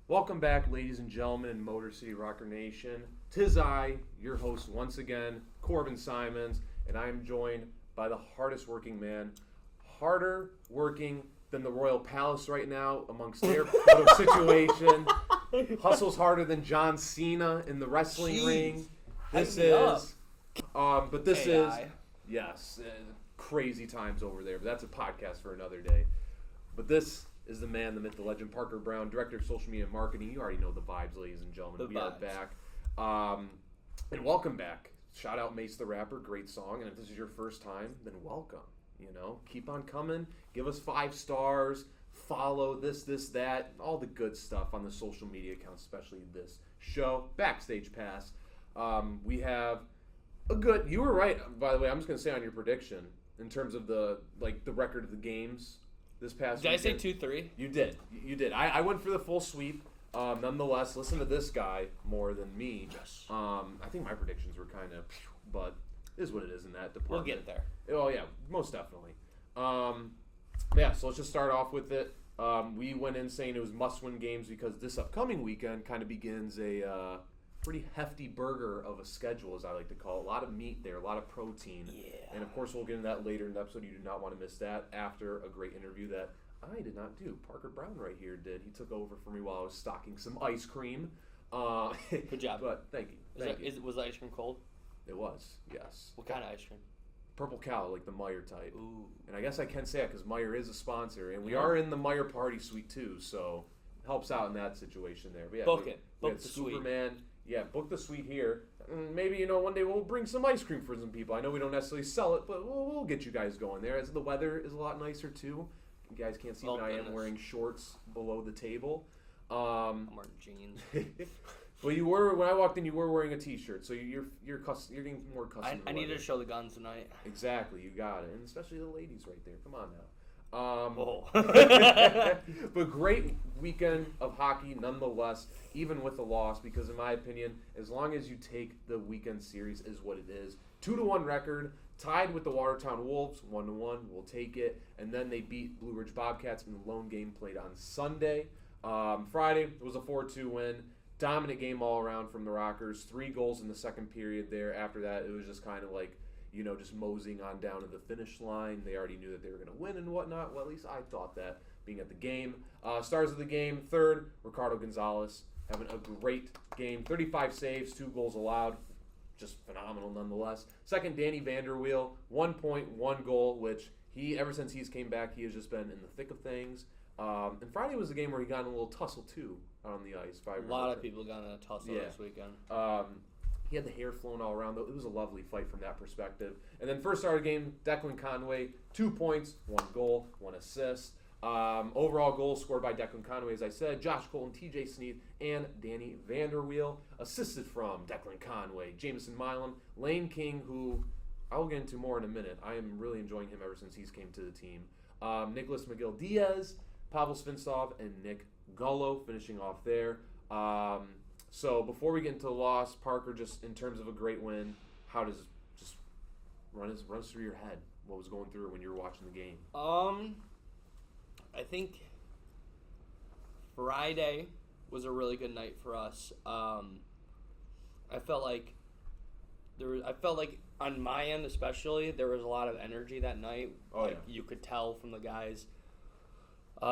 Welcome back, ladies and gentlemen, in Motor City Rocker Nation. 'Tis I, your host once again, Corbin Simons, and I am joined by the hardest working man, harder working than the Royal Palace right now amongst their photo situation. Hustles harder than John Cena in the wrestling ring. This is, but this AI. is, yes, crazy times over there. But that's a podcast for another day. But this is the man, the myth, the legend, Parker Brown, Director of Social Media and Marketing. You already know the vibes, ladies and gentlemen. We are back. And welcome back. Shout out Mace the Rapper, great song. And if this is your first time, then welcome. You know, keep on coming. Give us 5 stars. Follow this, that, all the good stuff on the social media accounts, especially this show, Backstage Pass. We have a good. You were right, by the way. I'm just gonna say on your prediction in terms of the record of the games this past. Did weekend. I say 2-3? You did. You did. I went for the full sweep. Nonetheless, listen to this guy more than me. Yes. I think my predictions were kind of, but it is what it is in that department. We'll get there. Oh yeah, most definitely. Yeah, so let's just start off with it. We went in saying it was must-win games because this upcoming weekend kind of begins a pretty hefty burger of a schedule, as I like to call it. A lot of meat there, a lot of protein. Yeah. And of course, we'll get into that later in the episode. You do not want to miss that after a great interview that I did not do. Parker Brown right here did. He took over for me while I was stocking some ice cream. Good job. But thank you. Was the ice cream cold? It was, yes. What kind of ice cream? Purple Cow, like the Meyer type. Ooh. And I guess I can say that because Meyer is a sponsor. And we are in the Meyer party suite too, so it helps out in that situation there. But yeah, Book it. We Book had the suite. Superman. Yeah, book the suite here. Maybe, one day we'll bring some ice cream for some people. I know we don't necessarily sell it, but we'll get you guys going there. As the weather is a lot nicer too. You guys can't see, but I am wearing shorts below the table. I'm wearing jeans. Well, you were when I walked in. You were wearing a T-shirt, so you're getting more custom. I needed to show the guns tonight. Exactly, you got it, and especially the ladies right there. Come on now. Whoa. But great weekend of hockey nonetheless, even with the loss, because in my opinion, as long as you take the weekend series is what it is, 2-1 record, tied with the Watertown Wolves, 1-1, we'll take it, and then they beat Blue Ridge Bobcats in the lone game played on Sunday. Friday was a 4-2 win. Dominant game all around from the Rockers. 3 goals in the second period there. After that, it was just kind of like, just moseying on down to the finish line. They already knew that they were going to win and whatnot. Well, at least I thought that being at the game. Stars of the game, third, Ricardo Gonzalez, having a great game. 35 saves, 2 goals allowed. Just phenomenal nonetheless. Second, Danny Vanderweel, 1 point, 1 goal, which ever since he's came back, he has just been in the thick of things. And Friday was the game where he got in a little tussle, too, on the ice. A lot of people got in a tussle this weekend. He had the hair flowing all around, though. It was a lovely fight from that perspective. And then first started game, Declan Conway, 2 points, 1 goal, 1 assist. Overall goals scored by Declan Conway, as I said, Josh Colton, TJ Sneed, and Danny Vanderweel. Assisted from Declan Conway, Jameson Milam, Lane King, who I will get into more in a minute. I am really enjoying him ever since he's came to the team. Nicholas McGill-Diaz, Pavel Svintsov, and Nick Gullo finishing off there. So before we get into the loss, Parker, just in terms of a great win, how does just run through your head what was going through when you were watching the game? I think Friday was a really good night for us. I felt like on my end especially there was a lot of energy that night. You could tell from the guys. It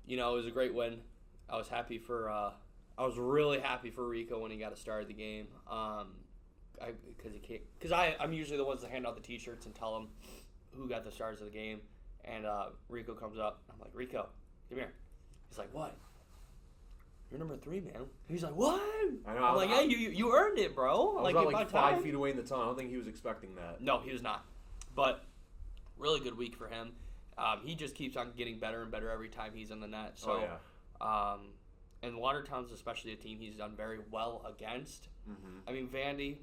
was a great win. I was happy for. I was really happy for Rico when he got a start of the game. Because I'm usually the ones that hand out the T-shirts and tell them who got the stars of the game. And Rico comes up. I'm like, Rico, come here. He's like, what? You're number 3, man. He's like, what? I know. I'm like, hey, you earned it, bro. I was about 5 feet away in the tunnel. I don't think he was expecting that. No, he was not. But really good week for him. He just keeps on getting better and better every time he's in the net. So, and Watertown's especially a team he's done very well against. Mm-hmm. I mean, Vandy,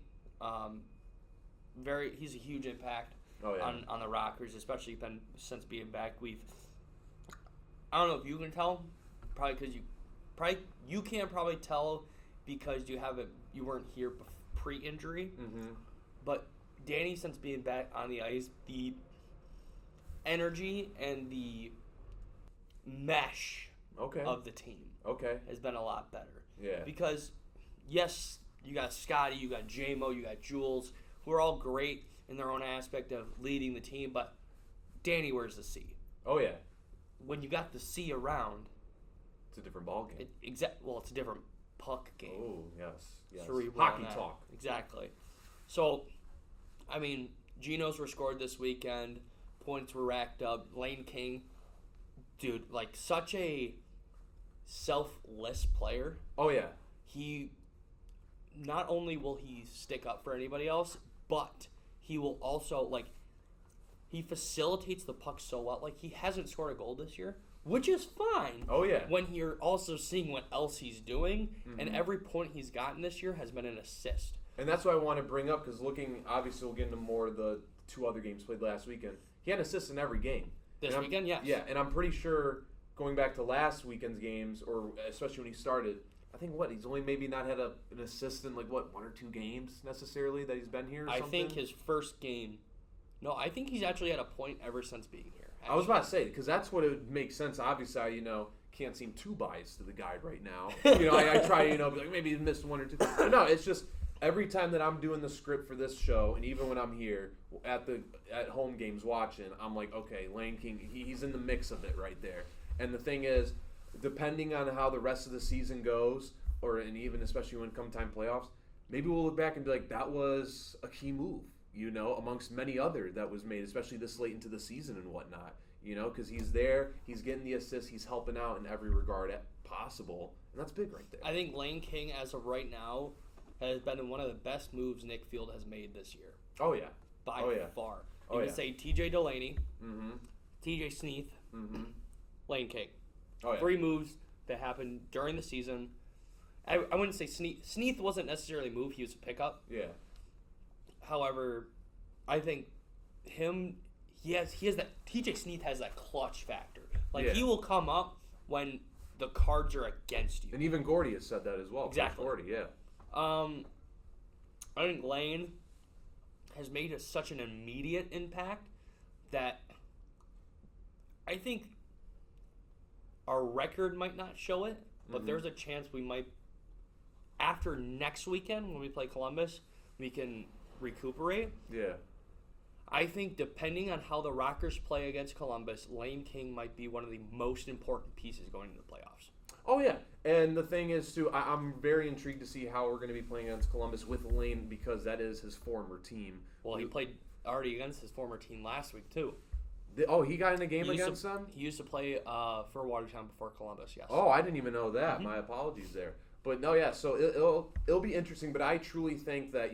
he's a huge impact on the Rockers, especially since being back. I don't know if you can tell, probably because you can't probably tell because you weren't here pre-injury. Mm-hmm. But Danny, since being back on the ice, the energy and the mesh of the team. Okay. Has been a lot better. Yeah. Because, yes, you got Scotty, you got J-Mo, you got Jules, who are all great in their own aspect of leading the team, but Danny wears the C. Oh, yeah. When you got the C around... It's a different ball game. It's a different puck game. Oh, yes. Cerebral Hockey talk. Exactly. So, I mean, Genos were scored this weekend. Points were racked up. Lane King, dude, like such a selfless player. Oh, yeah. He, not only will he stick up for anybody else, but he will also, like, he facilitates the puck so well. Like, he hasn't scored a goal this year, which is fine. Oh, yeah. When you're also seeing what else he's doing, and every point he's gotten this year has been an assist. And that's what I want to bring up, because obviously we'll get into more of the 2 other games played last weekend. He had assists in every game. This weekend, yes. Yeah, and I'm pretty sure going back to last weekend's games, or especially when he started, I think he's only maybe not had an assist in 1 or 2 games necessarily that he's been here or something? I think his first game. No, I think he's actually had a point ever since being here. Actually. I was about to say, because that's what it would make sense. Obviously, I, can't seem too biased to the guy right now. I try, be like, maybe he missed 1 or 2. But no, it's just every time that I'm doing the script for this show, and even when I'm here at home games watching, I'm like, okay, Lane King, he's in the mix of it right there. And the thing is, depending on how the rest of the season goes, and even especially when come time playoffs, maybe we'll look back and be like, that was a key move, amongst many other that was made, especially this late into the season and whatnot, because he's there, he's getting the assists, he's helping out in every regard possible, and that's big right there. I think Lane King, as of right now, has been one of the best moves Nick Field has made this year. Oh, yeah. By far. You can say TJ Delaney, TJ Sneath, Lane King. Oh, yeah. 3 moves that happened during the season. I wouldn't say Sneath wasn't necessarily a move. He was a pickup. Yeah. However, I think he has that, TJ Sneath has that clutch factor. He will come up when the cards are against you. And even Gordy has said that as well. Exactly. Gordy, yeah. I think Lane has made such an immediate impact that I think our record might not show it, but there's a chance we might, after next weekend when we play Columbus, we can recuperate. Yeah. I think depending on how the Rockers play against Columbus, Lane King might be one of the most important pieces going into the playoffs. Oh, yeah. And the thing is, too, I'm very intrigued to see how we're going to be playing against Columbus with Lane, because that is his former team. Well, he played already against his former team last week, too. He got in a game against them? He used to play for Watertown before Columbus, yes. Oh, I didn't even know that. My apologies there. But, no, yeah, so it'll be interesting. But I truly think that,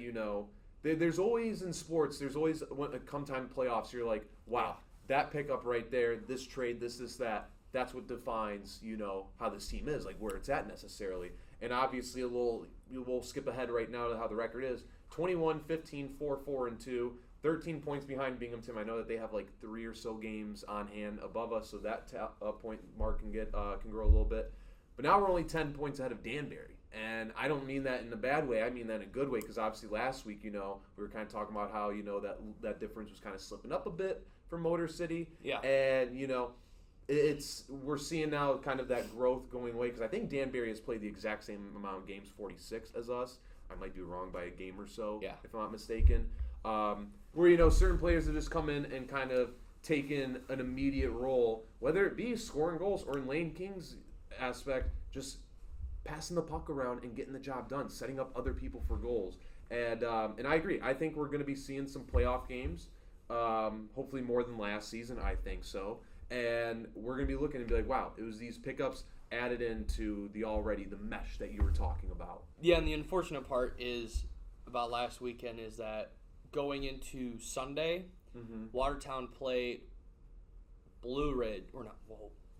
there's always in sports, there's always, when it come time playoffs, you're like, wow, that pickup right there, this trade, this, that. That's what defines, how this team is, like where it's at necessarily. And obviously, we'll skip ahead right now to how the record is. 21, 15, 4, 4, and 2. 13 points behind Binghamton. I know that they have 3 or so games on hand above us, so that point mark can grow a little bit. But now we're only 10 points ahead of Danbury. And I don't mean that in a bad way. I mean that in a good way, because obviously last week, we were kind of talking about how, that difference was kind of slipping up a bit for Motor City. Yeah. And, we're seeing now kind of that growth going away, because I think Danbury has played the exact same amount of games, 46, as us. I might be wrong by a game or so, if I'm not mistaken. Where, certain players have just come in and kind of taken an immediate role, whether it be scoring goals or in Lane King's aspect, just passing the puck around and getting the job done, setting up other people for goals. And I agree. I think we're going to be seeing some playoff games, hopefully more than last season. I think so. And we're going to be looking and be like, wow, it was these pickups added into the mesh that you were talking about. Yeah, and the unfortunate part about last weekend is that going into Sunday, Watertown played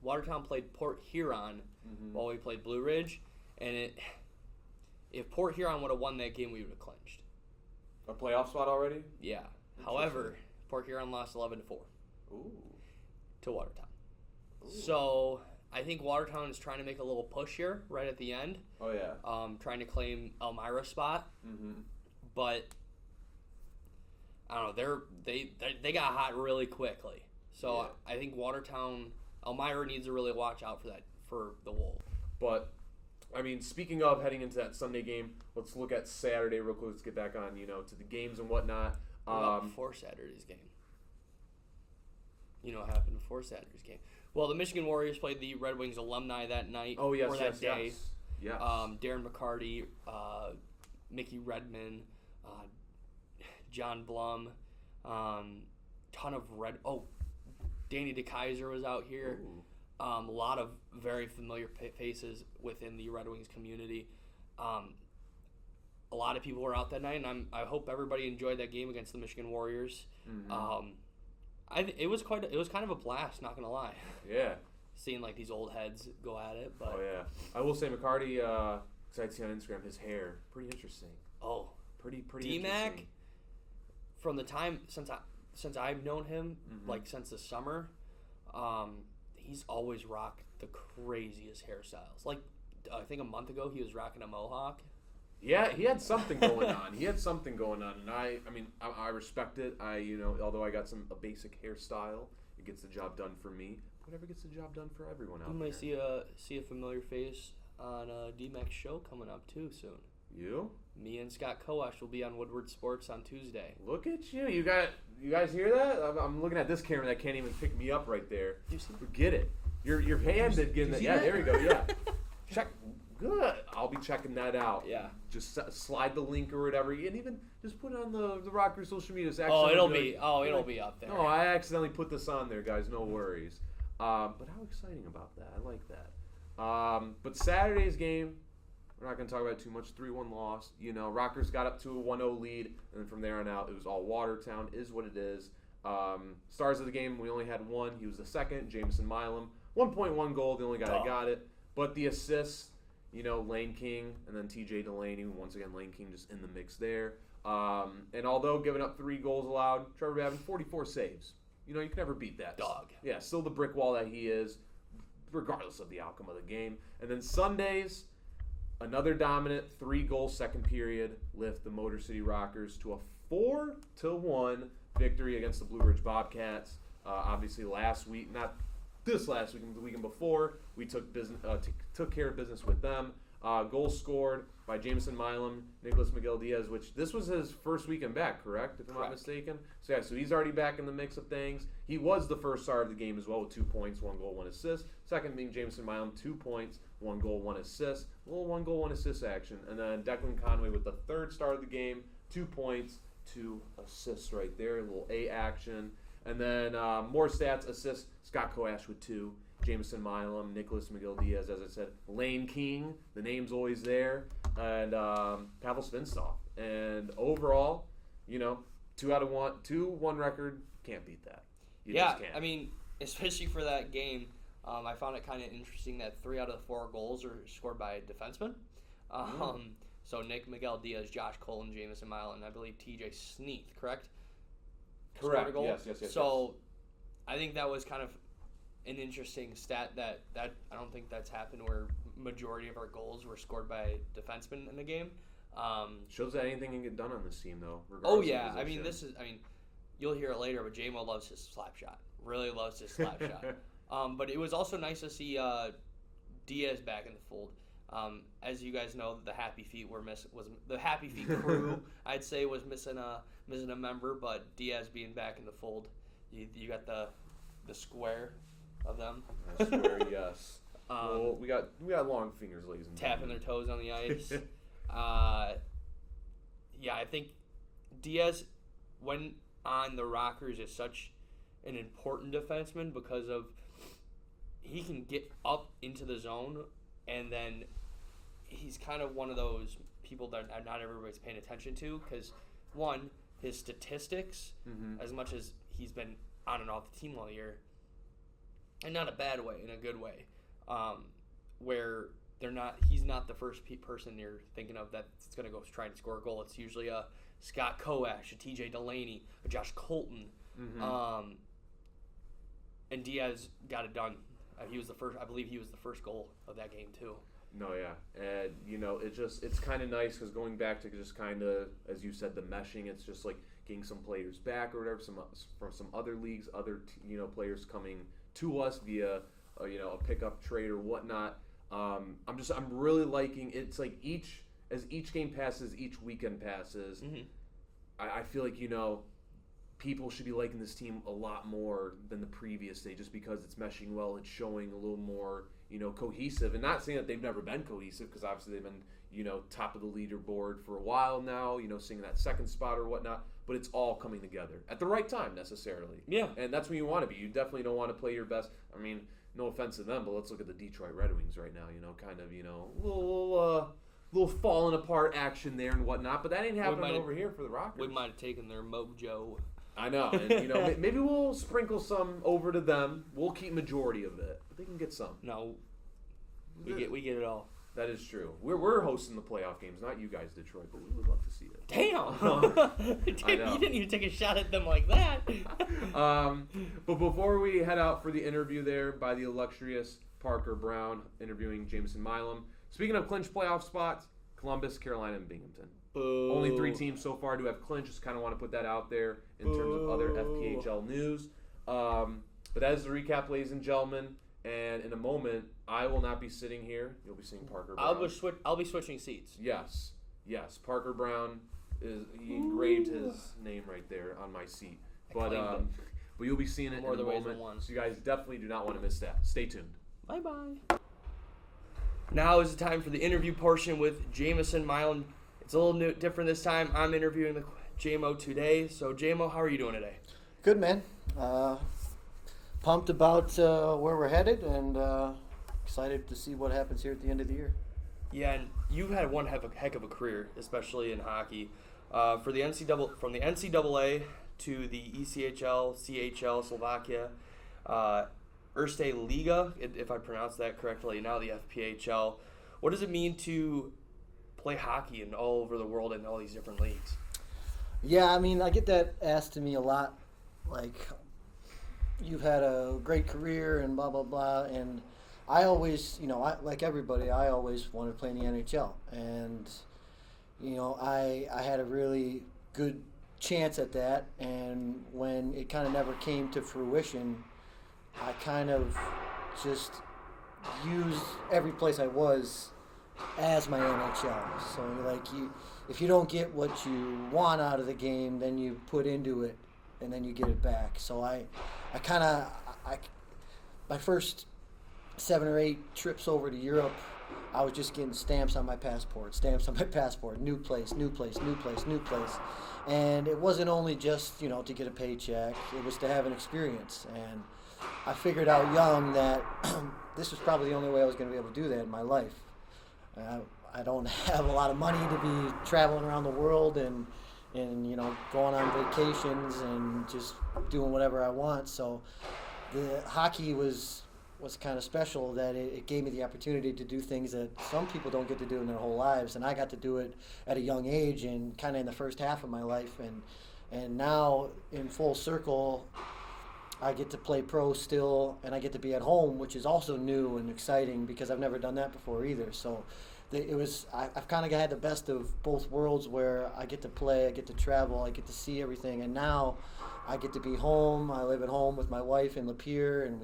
Watertown played Port Huron while we played Blue Ridge, and if Port Huron would have won that game, we would have clinched. A playoff spot already? Yeah. However, Port Huron lost 11-4. Ooh. To Watertown. Ooh. So I think Watertown is trying to make a little push here right at the end. Oh, yeah. Trying to claim Elmira's spot. But I don't know. They got hot really quickly. So I think Watertown, Elmira needs to really watch out for for the Wolves. But, I mean, speaking of heading into that Sunday game, let's look at Saturday real quick. Let's get back on, to the games and whatnot. Before Saturday's game? You know what happened before Saturday's game? Well, the Michigan Warriors played the Red Wings alumni that night. Oh, yes, or that day. Yes. Darren McCarty, Mickey Redmond, John Blum, ton of Danny DeKaiser was out here. A lot of very familiar faces within the Red Wings community. A lot of people were out that night, and I hope everybody enjoyed that game against the Michigan Warriors. Mm-hmm. It was kind of a blast, not gonna lie. Yeah. Seeing like these old heads go at it, but oh yeah, I will say McCarty. Cause I'd see on Instagram his hair, pretty interesting. Oh, pretty. D-Mac, from the time since I've known him, like since the summer, he's always rocked the craziest hairstyles. Like I think a month ago he was rocking a mohawk. Yeah, he had something going on. And I respect it. Although I got a basic hairstyle, it gets the job done for me. Whatever gets the job done for everyone out there. You might see a familiar face on D-Mac's show coming up too soon. You? Me and Scott Koash will be on Woodward Sports on Tuesday. Look at you! You guys hear that? I'm looking at this camera that can't even pick me up right there. Do you see? Get it? Your hand did get that. Yeah, there we go. Yeah. Check. Good. I'll be checking that out. Yeah. Just slide the link or whatever, and even just put it on the Rockers social media. It'll be up there. No, I accidentally put this on there, guys. No worries. But how exciting about that? I like that. But Saturday's game, we're not going to talk about it too much. 3-1 loss. Rockers got up to a 1-0 lead, and then from there on out, it was all Watertown. Is what it is. Stars of the game, we only had one. He was the second, Jameson Milam. 1.1 goal, the only guy that got it. But the assists, Lane King and then TJ Delaney. Once again, Lane King just in the mix there. And although giving up 3 goals allowed, Trevor Babin, 44 saves. You can never beat that. Dog. Yeah, still the brick wall that he is, regardless of the outcome of the game. And then Sundays, another dominant 3-goal second period lift the Motor City Rockers to a 4-1 victory against the Blue Ridge Bobcats. Obviously, last week, not this last week, the weekend before, we took care of business with them. Goals scored by Jameson Milam, Nicholas Miguel Diaz, which this was his first weekend back, correct? If I'm not mistaken. So he's already back in the mix of things. He was the first star of the game as well with 2 points, 1 goal, 1 assist. Second being Jameson Milam, 2 points, 1 goal, 1 assist. A little 1 goal, 1 assist action. And then Declan Conway with the third star of the game, 2 points, 2 assists right there. A little A action. And then more stats, assists, Scott Koash with 2. Jameson Milam, Nicholas Miguel Diaz, as I said, Lane King, the name's always there, and Pavel Svinstov. And overall, 2-1 record, can't beat that. You just can't. I mean, especially for that game, I found it kind of interesting that 3 out of the 4 goals are scored by defensemen. So Nick Miguel Diaz, Josh Colton, Jameson Milam, and I believe TJ Sneath, correct? Correct. Yes. So I think that was kind of an interesting stat that I don't think that's happened where majority of our goals were scored by defensemen in the game. Shows that anything can get done on this team, though. Oh yeah, you'll hear it later, but J-Mo loves his slap shot. Really loves his slap shot. But it was also nice to see Diaz back in the fold. As you guys know, the Happy Feet was the Happy Feet crew. I'd say was missing a member, but Diaz being back in the fold, you got the square of them. I swear, yes. Well, we got long fingers, ladies and tapping their toes on the ice. Yeah, I think Diaz, when on the Rockers, is such an important defenseman because of he can get up into the zone, and then he's kind of one of those people that not everybody's paying attention to because, one, his statistics, as much as he's been on and off the team all year, and not a bad way, in a good way, where he's not the first person you're thinking of that's going to go try and score a goal. It's usually a Scott Koash, a TJ Delaney, a Josh Colton, and Diaz got it done. He was the first. I believe he was the first goal of that game too. No, yeah, and it's kind of nice because going back to just kind of, as you said, the meshing. It's just like getting some players back or whatever, from some other leagues, other players coming to us via a pickup trade or whatnot. I'm really liking it's like as each game passes, each weekend passes. Mm-hmm. I feel like people should be liking this team a lot more than the previous day, just because it's meshing well. It's showing a little more cohesive, and not saying that they've never been cohesive, because obviously they've been top of the leaderboard for a while now, seeing that second spot or whatnot, but it's all coming together at the right time necessarily. Yeah. And that's when you want to be. You definitely don't want to play your best. I mean, no offense to them, but let's look at the Detroit Red Wings right now, kind of, little falling apart action there and whatnot, but that ain't happening over here for the Rockers. We might have taken their mojo. I know, and maybe we'll sprinkle some over to them. We'll keep majority of it, but they can get some. No, we get it all. That is true. We're hosting the playoff games, not you guys, Detroit, but we would love to see it. Damn! You didn't even take a shot at them like that. But before we head out for the interview there by the illustrious Parker Brown interviewing Jameson Milam, speaking of clinched playoff spots, Columbus, Carolina, and Binghamton. Boo. Only 3 teams so far do have clinched. Just kind of want to put that out there in terms of other FPHL news. But that is the recap, ladies and gentlemen. And in a moment, I will not be sitting here. You'll be seeing Parker Brown. I'll be switching seats. Yes. Parker Brown he engraved his name right there on my seat. But you'll be seeing it in a moment. So you guys definitely do not want to miss that. Stay tuned. Bye-bye. Now is the time for the interview portion with Jameson Milam. It's a little different this time. I'm interviewing the JMO today. So, JMO, how are you doing today? Good, man. Pumped about where we're headed, and excited to see what happens here at the end of the year. Yeah, and you've had one heck of a career, especially in hockey. From the NCAA to the ECHL, CHL, Slovakia, Erste Liga, if I pronounced that correctly, now the FPHL. What does it mean to play hockey in all over the world in all these different leagues? Yeah, I mean, I get that asked to me a lot, like, you've had a great career and blah, blah, blah, and I always, like everybody, I always wanted to play in the NHL, and, I had a really good chance at that, and when it kind of never came to fruition, I kind of just used every place I was as my NHL. So, if you don't get what you want out of the game, then you put into it, and then you get it back. So my first 7 or 8 trips over to Europe, I was just getting stamps on my passport, new place. And it wasn't only just, to get a paycheck, it was to have an experience. And I figured out young that this was probably the only way I was going to be able to do that in my life. I don't have a lot of money to be traveling around the world and going on vacations and just doing whatever I want. So the hockey was kind of special, that it gave me the opportunity to do things that some people don't get to do in their whole lives, and I got to do it at a young age and kind of in the first half of my life, and now in full circle I get to play pro still, and I get to be at home, which is also new and exciting because I've never done that before either. So I've kind of had the best of both worlds, where I get to play, I get to travel, I get to see everything, and now I get to be home. I live at home with my wife in Lapeer, and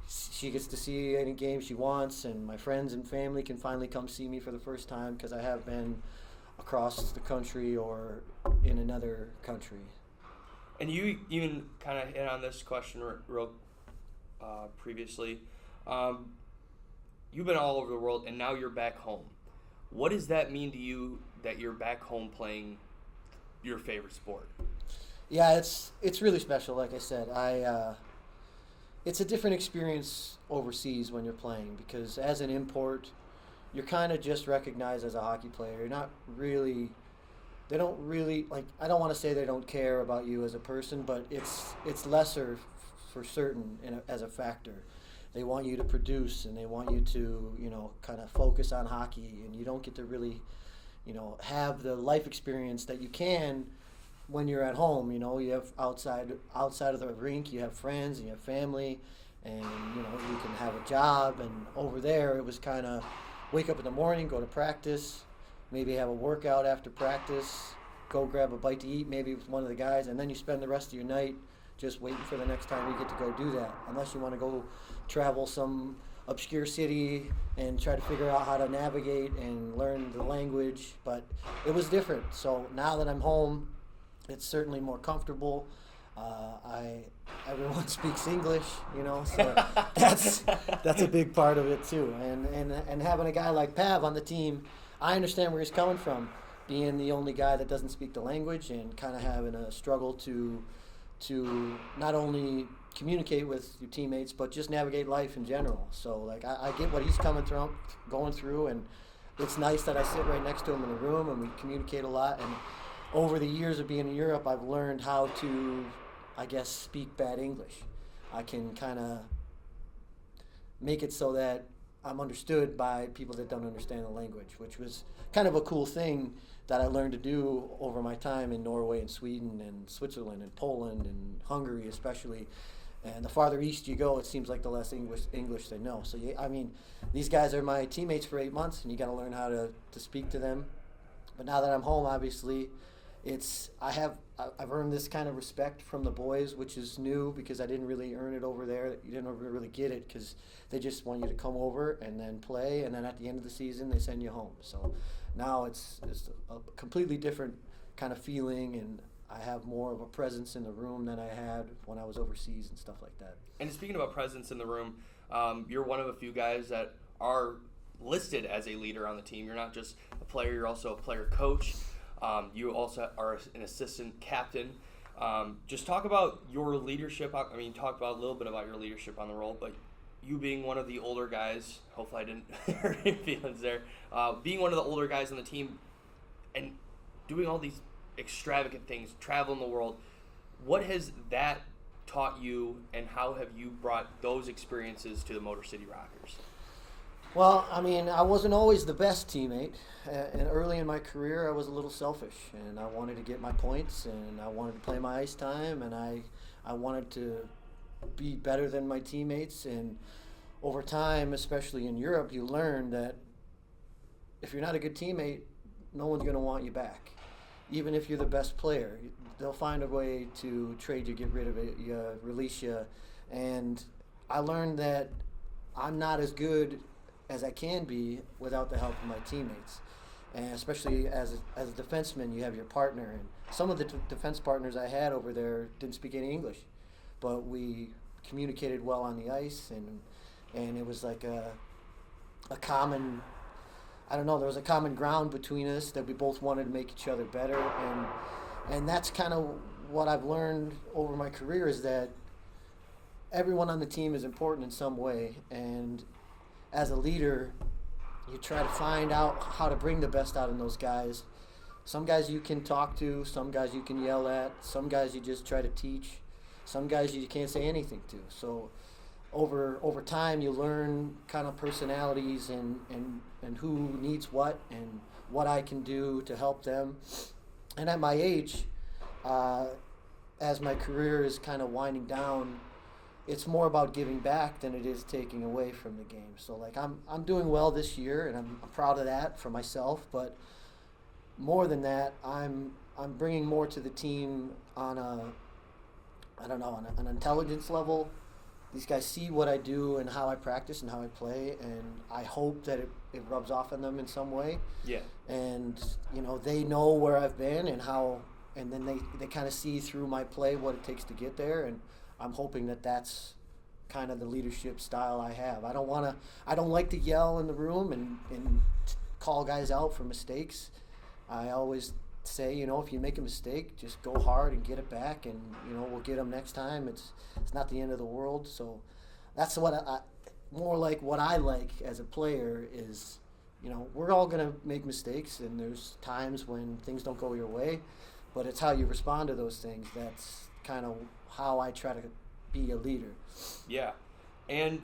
she gets to see any game she wants, and my friends and family can finally come see me for the first time, because I have been across the country or in another country. And you even kind of hit on this question real previously. You've been all over the world, and now you're back home. What does that mean to you that you're back home playing your favorite sport? Yeah, it's really special. Like I said, it's a different experience overseas when you're playing, because as an import, you're kind of just recognized as a hockey player. You're not really. They don't really, I don't want to say they don't care about you as a person, but it's lesser for certain as a factor. They want you to produce, and they want you to, kind of focus on hockey, and you don't get to really, have the life experience that you can when you're at home. You have outside of the rink, you have friends and you have family, and, you can have a job. And over there, it was kind of wake up in the morning, go to practice, maybe have a workout after practice, go grab a bite to eat maybe with one of the guys, and then you spend the rest of your night just waiting for the next time we get to go do that, unless you want to go travel some obscure city and try to figure out how to navigate and learn the language. But it was different. So now that I'm home, it's certainly more comfortable. Everyone speaks English, so that's a big part of it too. And having a guy like Pav on the team, I understand where he's coming from, being the only guy that doesn't speak the language and kind of having a struggle to not only communicate with your teammates but just navigate life in general. So I get what he's going through, and it's nice that I sit right next to him in the room and we communicate a lot. And over the years of being in Europe, I've learned how to, I guess, speak bad English. I can kind of make it so that I'm understood by people that don't understand the language, which was kind of a cool thing that I learned to do over my time in Norway and Sweden and Switzerland and Poland and Hungary especially. And the farther east you go, it seems like the less English they know. So, these guys are my teammates for 8 months, and you got to learn how to speak to them. But now that I'm home, obviously, I've earned this kind of respect from the boys, which is new because I didn't really earn it over there. You didn't really get it because they just want you to come over and then play, and then at the end of the season they send you home. So now it's a completely different kind of feeling, and I have more of a presence in the room than I had when I was overseas and stuff like that. And speaking about presence in the room, you're one of a few guys that are listed as a leader on the team. You're not just a player, you're also a player coach. You also are an assistant captain. Just talk about your leadership. I mean, talk about a little bit about your leadership on the role, but you being one of the older guys, hopefully I didn't hurt any feelings there, being one of the older guys on the team and doing all these extravagant things, traveling the world, what has that taught you, and how have you brought those experiences to the Motor City Rockers? Well, I mean, I wasn't always the best teammate. And early in my career, I was a little selfish, and I wanted to get my points, and I wanted to play my ice time, and I wanted to be better than my teammates. And over time, especially in Europe, you learn that if you're not a good teammate, no one's going to want you back. Even if you're the best player, they'll find a way to trade you, get rid of it, release you. And I learned that I'm not as good as I can be without the help of my teammates. And especially as a defenseman, you have your partner. And some of the defense partners I had over there didn't speak any English, but we communicated well on the ice, and it was like a common, I don't know, there was a common ground between us that we both wanted to make each other better. And that's kind of what I've learned over my career, is that everyone on the team is important in some way. And as a leader, you try to find out how to bring the best out in those guys. Some guys you can talk to, some guys you can yell at, some guys you just try to teach, some guys you can't say anything to. So over time you learn kind of personalities and who needs what and what I can do to help them. And at my age, as my career is kind of winding down, it's more about giving back than it is taking away from the game. So I'm doing well this year, and I'm proud of that for myself. But more than that, I'm bringing more to the team on an intelligence level. These guys see what I do and how I practice and how I play, and I hope that it rubs off on them in some way. Yeah. And they know where I've been and how, and then they kind of see through my play what it takes to get there. And I'm hoping that that's kind of the leadership style I have. I don't like to yell in the room and call guys out for mistakes. I always say, if you make a mistake, just go hard and get it back, and we'll get them next time. It's not the end of the world. So that's what more like what I like as a player is, we're all gonna make mistakes, and there's times when things don't go your way, but it's how you respond to those things. That's kind of how I try to be a leader. Yeah. And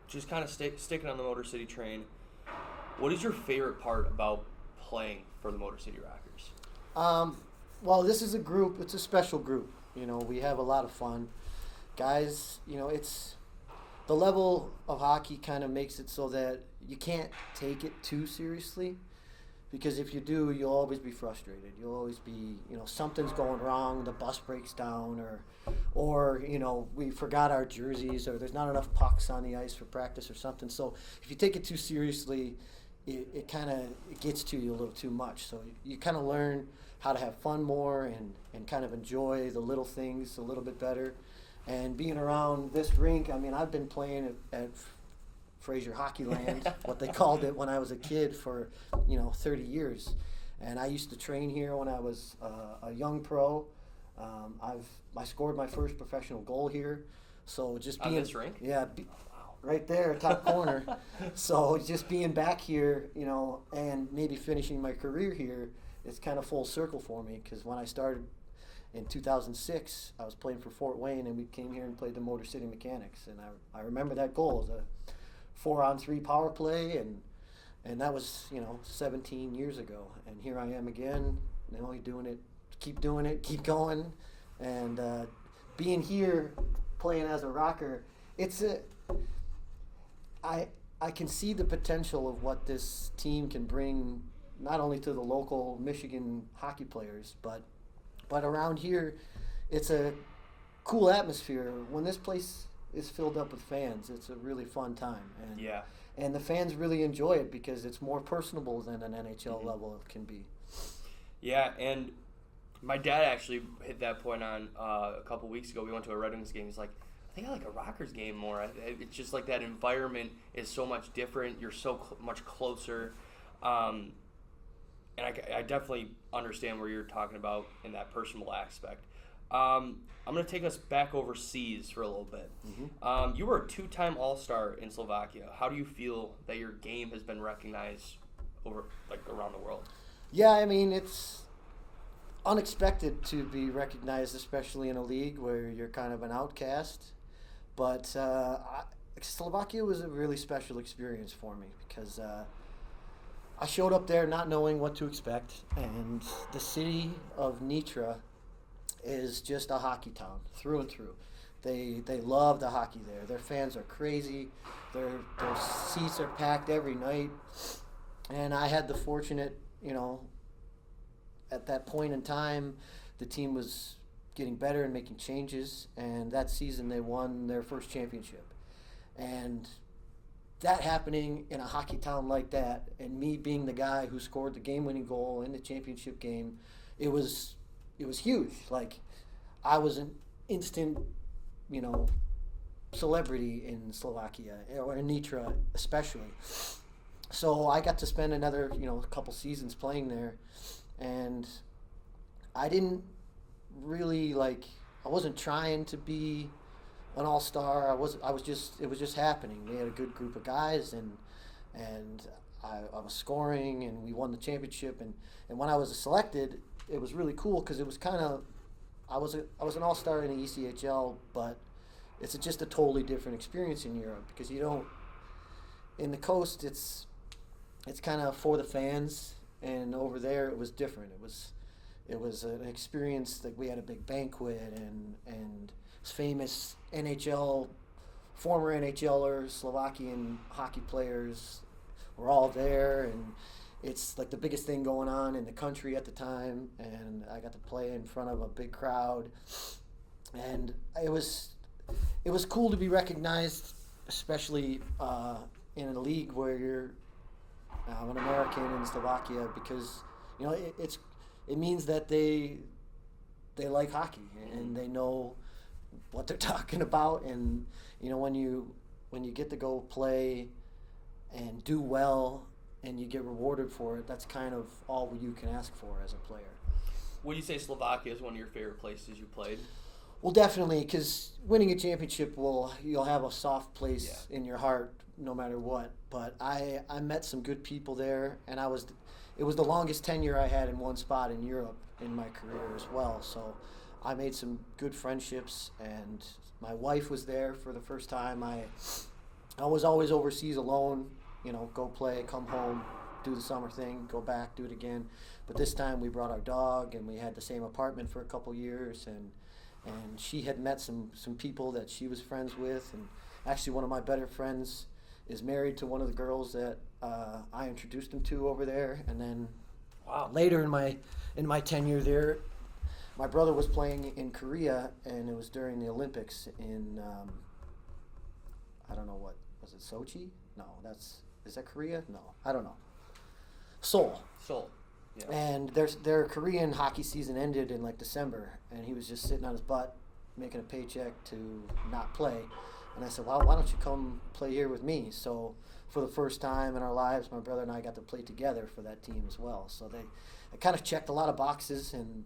just kind of sticking on the Motor City train, what is your favorite part about playing for the Motor City Rockers? Well, this is a group. It's a special group. We have a lot of fun. Guys, it's the level of hockey kind of makes it so that you can't take it too seriously, Because if you do, you'll always be frustrated. You'll always be, something's going wrong. The bus breaks down, or we forgot our jerseys, or there's not enough pucks on the ice for practice or something. So if you take it too seriously, it kind of gets to you a little too much. So you kind of learn how to have fun more and kind of enjoy the little things a little bit better. And being around this rink, I mean, I've been playing at Fraser Hockey Land, what they called it when I was a kid, for 30 years, and I used to train here when I was a young pro. I scored my first professional goal here, so just being on this rink, right there, top corner. So just being back here, and maybe finishing my career here, it's kind of full circle for me, because when I started in 2006, I was playing for Fort Wayne, and we came here and played the Motor City Mechanics, and I remember that goal. It was a 4-on-3 power play, and that was 17 years ago, and here I am again, doing it, keep going, and being here playing as a Rocker, I can see the potential of what this team can bring, not only to the local Michigan hockey players, but around here. It's a cool atmosphere. When this place is filled up with fans, it's a really fun time, and the fans really enjoy it because it's more personable than an NHL level can be. Yeah, and my dad actually hit that point on a couple weeks ago. We went to a Red Wings game. He's like, I think I like a Rockers game more. It's just like that environment is so much different. You're so much closer. And I definitely understand where you're talking about in that personal aspect. I'm going to take us back overseas for a little bit. Mm-hmm. You were a 2-time All-Star in Slovakia. How do you feel that your game has been recognized around the world? Yeah, I mean, it's unexpected to be recognized, especially in a league where you're kind of an outcast. But Slovakia was a really special experience for me because I showed up there not knowing what to expect, and the city of Nitra is just a hockey town through and through. They love the hockey there. Their fans are crazy. Their seats are packed every night. And I had the fortunate, at that point in time, the team was getting better and making changes, and that season they won their first championship. And that happening in a hockey town like that, and me being the guy who scored the game-winning goal in the championship game, it was huge. Like, I was an instant, celebrity in Slovakia, or in Nitra especially. So I got to spend another, couple seasons playing there, and I didn't really I wasn't trying to be an all-star. it was just happening. We had a good group of guys, and I was scoring, and we won the championship. And when I was selected, it was really cool because it was kind of, I was an all-star in the ECHL, but it's just a totally different experience in Europe because in the coast it's kind of for the fans, and over there it was different. It was an experience that we had a big banquet, and famous former NHLers, Slovakian hockey players were all there, and it's like the biggest thing going on in the country at the time, and I got to play in front of a big crowd, and it was cool to be recognized, especially in a league where you're an American in Slovakia, because it means that they like hockey and they know what they're talking about, and when you get to go play and do well and you get rewarded for it, that's kind of all you can ask for as a player. Would you say Slovakia is one of your favorite places you played? Well, definitely, because winning a championship you'll have a soft place in your heart no matter what. But I met some good people there, and it was the longest tenure I had in one spot in Europe in my career as well. So I made some good friendships, and my wife was there for the first time. I was always overseas alone, go play, come home, do the summer thing, go back, do it again. But this time we brought our dog, and we had the same apartment for a couple years, and she had met some people that she was friends with, and actually one of my better friends is married to one of the girls that I introduced him to over there, and then Wow. Later in my tenure there, my brother was playing in Korea, and it was during the Olympics in I don't know what was it, Sochi? No, is that Korea? No, I don't know. Seoul. Yeah. And their Korean hockey season ended in like December, and he was just sitting on his butt making a paycheck to not play. And I said, well, why don't you come play here with me? So for the first time in our lives, my brother and I got to play together for that team as well. So I kind of checked a lot of boxes, and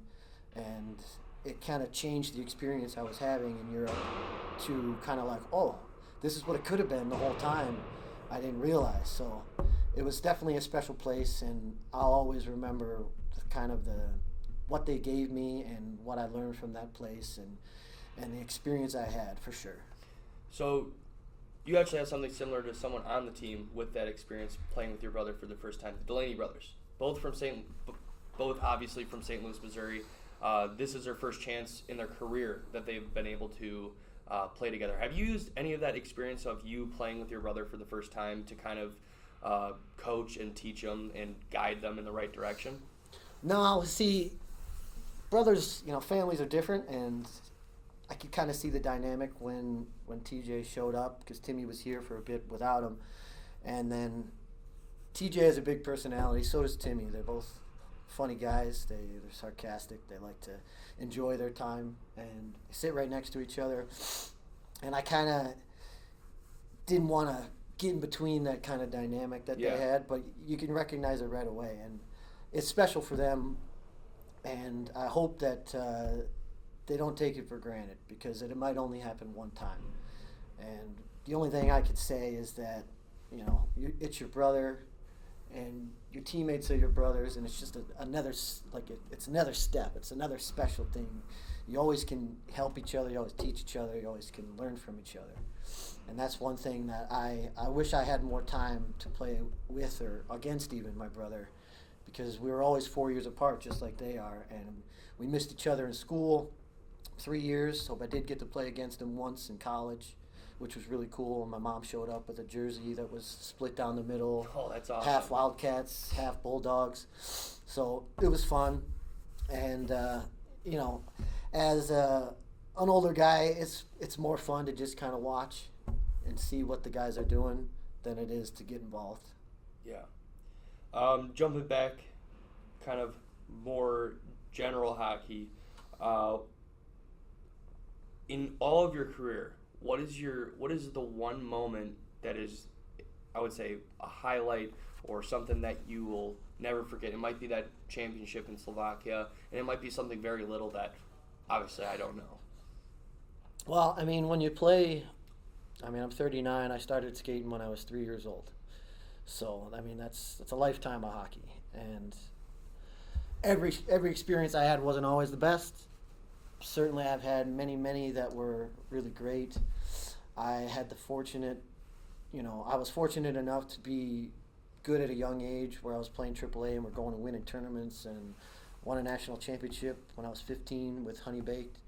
it kind of changed the experience I was having in Europe to kind of like, oh, this is what it could have been the whole time. I didn't realize. So it was definitely a special place, and I'll always remember what they gave me and what I learned from that place and the experience I had, for sure. So you actually have something similar to someone on the team with that experience playing with your brother for the first time, the Delaney brothers, both obviously from St. Louis, Missouri. This is their first chance in their career that they've been able to play together. Have you used any of that experience of you playing with your brother for the first time to kind of coach and teach them and guide them in the right direction? No, see, brothers, families are different, and I could kind of see the dynamic when TJ showed up, because Timmy was here for a bit without him. And then TJ has a big personality, so does Timmy. They're both funny guys. They're sarcastic. They like to enjoy their time, and they sit right next to each other. And I kind of didn't want to get in between that kind of dynamic that they had, but you can recognize it right away. And it's special for them, and I hope that they don't take it for granted, because it might only happen one time. And the only thing I could say is that, it's your brother, and your teammates are your brothers, and it's just another step. It's another special thing. You always can help each other. You always teach each other. You always can learn from each other. And that's one thing that I wish I had more time to play with or against even my brother, because we were always 4 years apart, just like they are, and we missed each other in school 3 years. So I did get to play against him once in college, which was really cool. And my mom showed up with a jersey that was split down the middle. Oh, that's awesome. Half Wildcats, half Bulldogs. So it was fun. And, as an older guy, it's more fun to just kind of watch and see what the guys are doing than it is to get involved. Yeah. Jumping back, kind of more general hockey, in all of your career, what is the one moment that is, I would say, a highlight or something that you will never forget? It might be that championship in Slovakia, and it might be something very little that obviously I don't know. Well, when you play, I'm 39. I started skating when I was 3 years old. So, that's a lifetime of hockey. And every experience I had wasn't always the best. Certainly I've had many that were really great. I was fortunate enough to be good at a young age, where I was playing AAA and we're going to winning tournaments, and won a national championship when I was 15 with Honey Baked.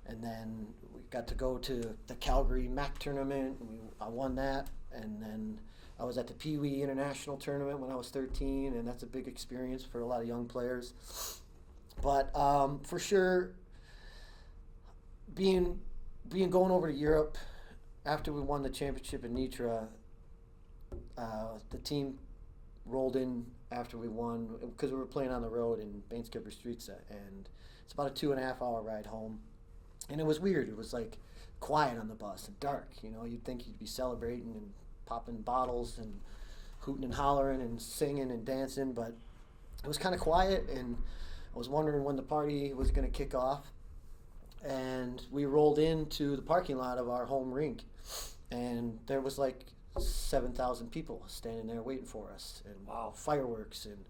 And then we got to go to the Calgary MAC tournament. I won that. And then I was at the Pee Wee International tournament when I was 13, and that's a big experience for a lot of young players. But for sure, being going over to Europe after we won the championship in Nitra, the team rolled in after we won, because we were playing on the road in Bainska Bystrica, and it's about a 2.5 hour ride home. And it was weird. It was like quiet on the bus and dark. You'd think you'd be celebrating and popping bottles and hooting and hollering and singing and dancing, but it was kind of quiet, and I was wondering when the party was going to kick off. And we rolled into the parking lot of our home rink, and there was like 7,000 people standing there waiting for us, and fireworks, and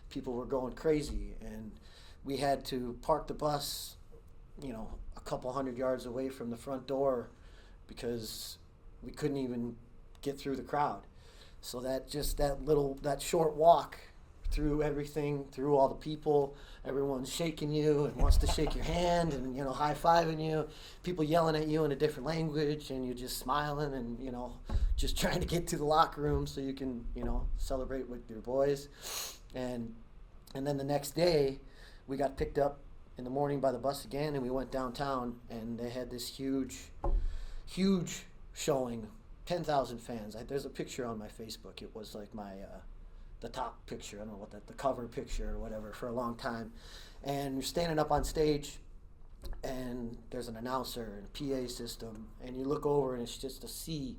people were going crazy. And we had to park the bus, a couple 100 yards away from the front door, because we couldn't even get through the crowd. So that short walk through everything, through all the people, everyone's shaking you and wants to shake your hand and, high-fiving you, people yelling at you in a different language, and you're just smiling and, just trying to get to the locker room so you can, celebrate with your boys. And And then the next day, we got picked up in the morning by the bus again, and we went downtown, and they had this huge showing, 10,000 fans. There's a picture on my Facebook. It was like my the top picture. I don't know what the cover picture or whatever for a long time. And you're standing up on stage, and there's an announcer and a PA system, and you look over, and it's just a sea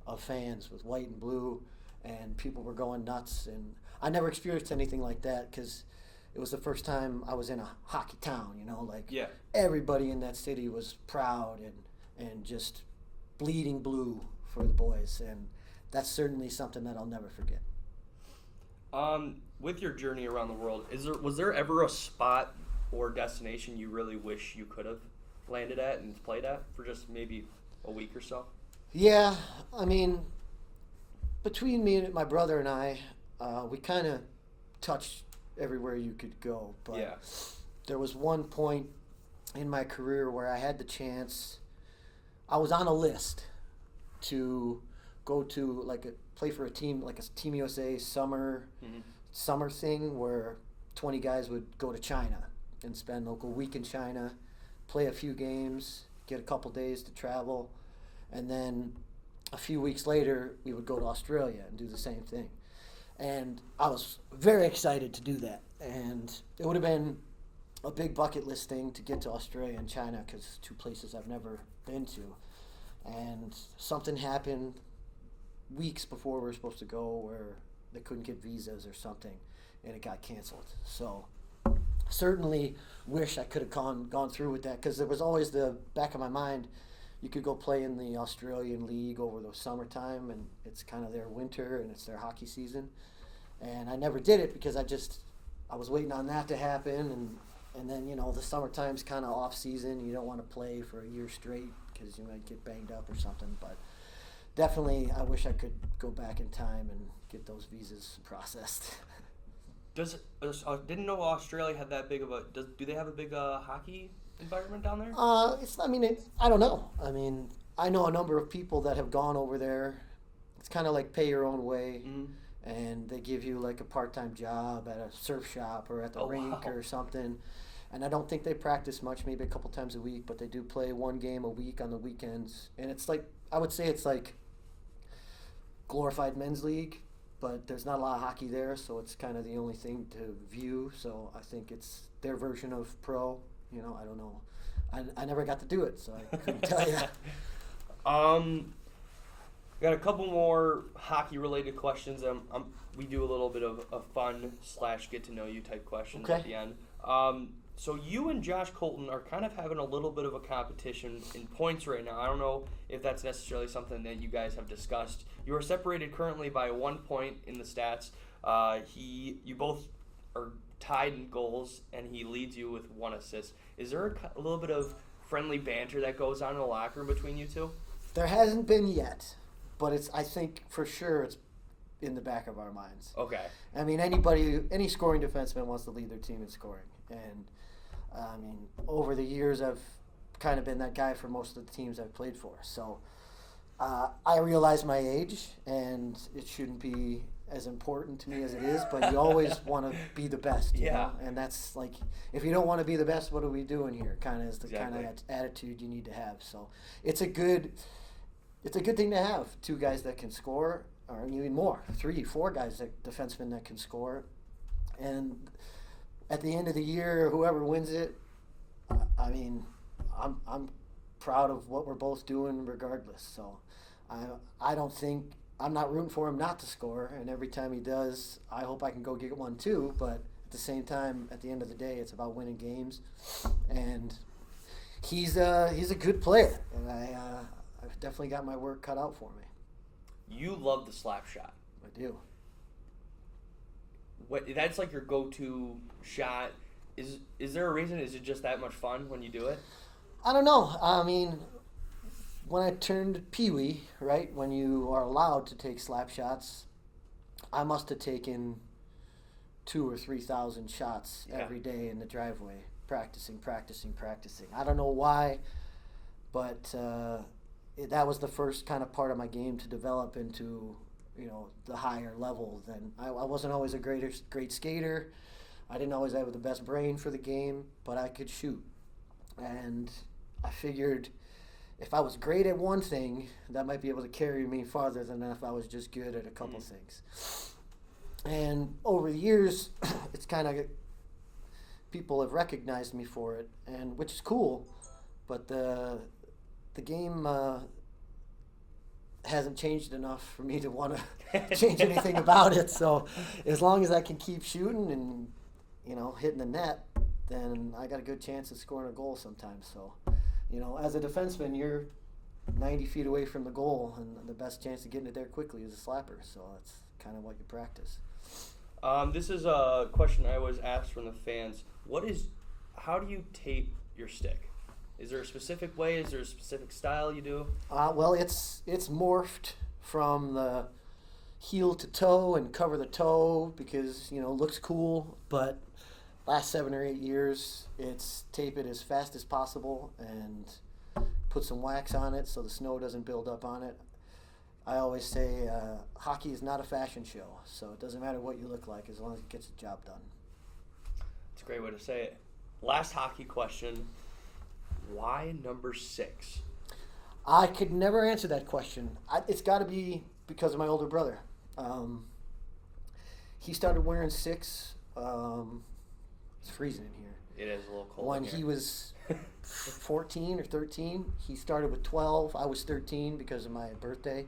of fans with white and blue, and people were going nuts. And I never experienced anything like that because it was the first time I was in a hockey town, everybody in that city was proud and just bleeding blue for the boys, and that's certainly something that I'll never forget. With your journey around the world, was there ever a spot or destination you really wish you could have landed at and played at for just maybe a week or so? Yeah, I mean, between me and my brother and I, we kind of touched everywhere you could go, but there was one point in my career where I had the chance. I was on a list to go to play for a team, like a Team USA summer thing where 20 guys would go to China and spend a week in China, play a few games, get a couple days to travel, and then a few weeks later we would go to Australia and do the same thing. And I was very excited to do that. And it would have been a big bucket list thing to get to Australia and China because it's two places I've never been to. And something happened weeks before we were supposed to go where they couldn't get visas or something, and it got canceled. So certainly wish I could have gone through with that because there was always the back of my mind, you could go play in the Australian League over the summertime, and it's kind of their winter and it's their hockey season. And I never did it because I was waiting on that to happen, and then the summertime's kind of off season. You don't want to play for a year straight because you might get banged up or something. But definitely, I wish I could go back in time and get those visas processed. Didn't know Australia had that big of a. Do they have a big hockey environment down there? I don't know. I mean, I know a number of people that have gone over there. It's kind of like pay your own way. Mm-hmm. And they give you like a part-time job at a surf shop or at the rink or something. And I don't think they practice much, maybe a couple times a week, but they do play one game a week on the weekends. And it's like, I would say it's like glorified men's league, but there's not a lot of hockey there, so it's kind of the only thing to view. So I think it's their version of pro. I don't know. I never got to do it, so I couldn't tell you. Got a couple more hockey-related questions. We do a little bit of a fun / get-to-know-you type questions at the end. So you and Josh Colton are kind of having a little bit of a competition in points right now. I don't know if that's necessarily something that you guys have discussed. You are separated currently by 1 point in the stats. You both are tied in goals, and he leads you with 1 assist. Is there a little bit of friendly banter that goes on in the locker room between you two? There hasn't been yet. But I think for sure it's in the back of our minds. Okay. I mean, any scoring defenseman wants to lead their team in scoring. And, over the years, I've kind of been that guy for most of the teams I've played for. So I realize my age, and it shouldn't be as important to me as it is, but you always want to be the best. You know? And that's like, if you don't want to be the best, what are we doing here? Kind of is the kind of attitude you need to have. So it's a good thing to have 2 guys that can score, or even more, 3, 4 guys, defensemen that can score. And at the end of the year, whoever wins it, I'm proud of what we're both doing regardless. So I'm not rooting for him not to score. And every time he does, I hope I can go get one too. But at the same time, at the end of the day, it's about winning games. And he's a good player, and I've definitely got my work cut out for me. You love the slap shot. I do. That's like your go-to shot. Is there a reason? Is it just that much fun when you do it? I don't know. I mean, when I turned Pee-wee, right, when you are allowed to take slap shots, I must have taken 2,000 or 3,000 shots every day in the driveway, practicing. I don't know why, but that was the first kind of part of my game to develop into, the higher level. Then I wasn't always a great skater. I didn't always have the best brain for the game, but I could shoot. And I figured if I was great at one thing, that might be able to carry me farther than if I was just good at a couple things. And over the years, it's kind of, people have recognized me for it, and which is cool, but the game hasn't changed enough for me to want to change anything about it. So as long as I can keep shooting and, hitting the net, then I got a good chance of scoring a goal sometimes. So, as a defenseman, you're 90 feet away from the goal, and the best chance of getting it there quickly is a slapper. So that's kind of what you practice. This is a question I always ask from the fans. How do you tape your stick? Is there a specific way? Is there a specific style you do? Well, it's morphed from the heel to toe and cover the toe because, it looks cool. But last 7 or 8 years, it's tape it as fast as possible and put some wax on it so the snow doesn't build up on it. I always say hockey is not a fashion show, so it doesn't matter what you look like as long as it gets the job done. It's a great way to say it. Last hockey question. Why number 6? I could never answer that question. It's got to be because of my older brother. He started wearing 6. It's freezing in here. It is a little cold. When he was 14 or 13, he started with 12. I was 13 because of my birthday,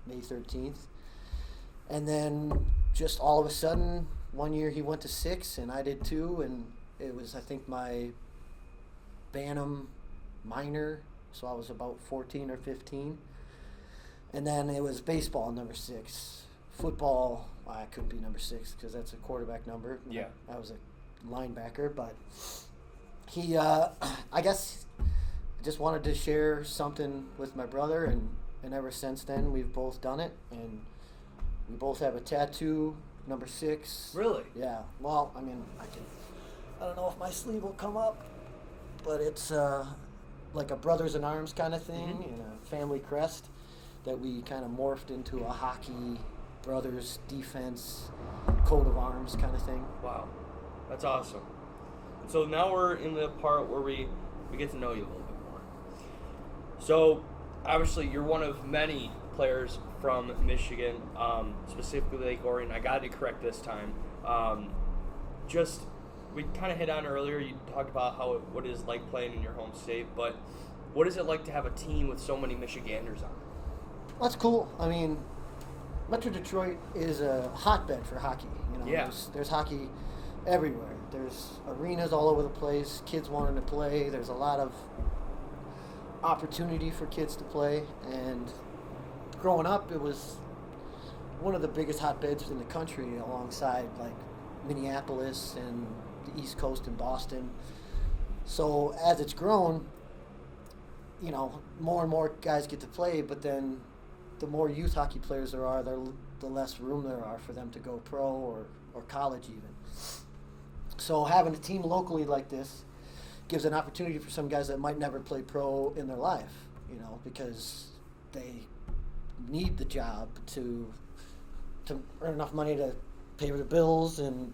May 13th. And then just all of a sudden, one year he went to 6, and I did too. And it was, I think, my Bantam minor, so I was about 14 or 15. And then it was baseball, number 6. Football, I couldn't be number 6 because that's a quarterback number. Yeah. I was a linebacker, but he, I guess, just wanted to share something with my brother, and ever since then we've both done it, and we both have a tattoo, number 6. Really? Yeah. Well, I don't know if my sleeve will come up, but it's like a brothers in arms kind of thing, and a family crest that we kind of morphed into a hockey brothers defense coat of arms kind of thing. Wow, that's awesome. So now we're in the part where we get to know you a little bit more. So obviously you're one of many players from Michigan, specifically Lake Orion. I got it correct this time. We kind of hit on earlier, you talked about what it is like playing in your home state, but what is it like to have a team with so many Michiganders on it? That's cool. Metro Detroit is a hotbed for hockey. Yeah. There's hockey everywhere. There's arenas all over the place, kids wanting to play. There's a lot of opportunity for kids to play. And growing up, it was one of the biggest hotbeds in the country alongside like Minneapolis and the East Coast and Boston. So as it's grown, more and more guys get to play, but then the more youth hockey players there are, the less room there are for them to go pro or college even. So having a team locally like this gives an opportunity for some guys that might never play pro in their life, because they need the job to earn enough money to pay the bills, and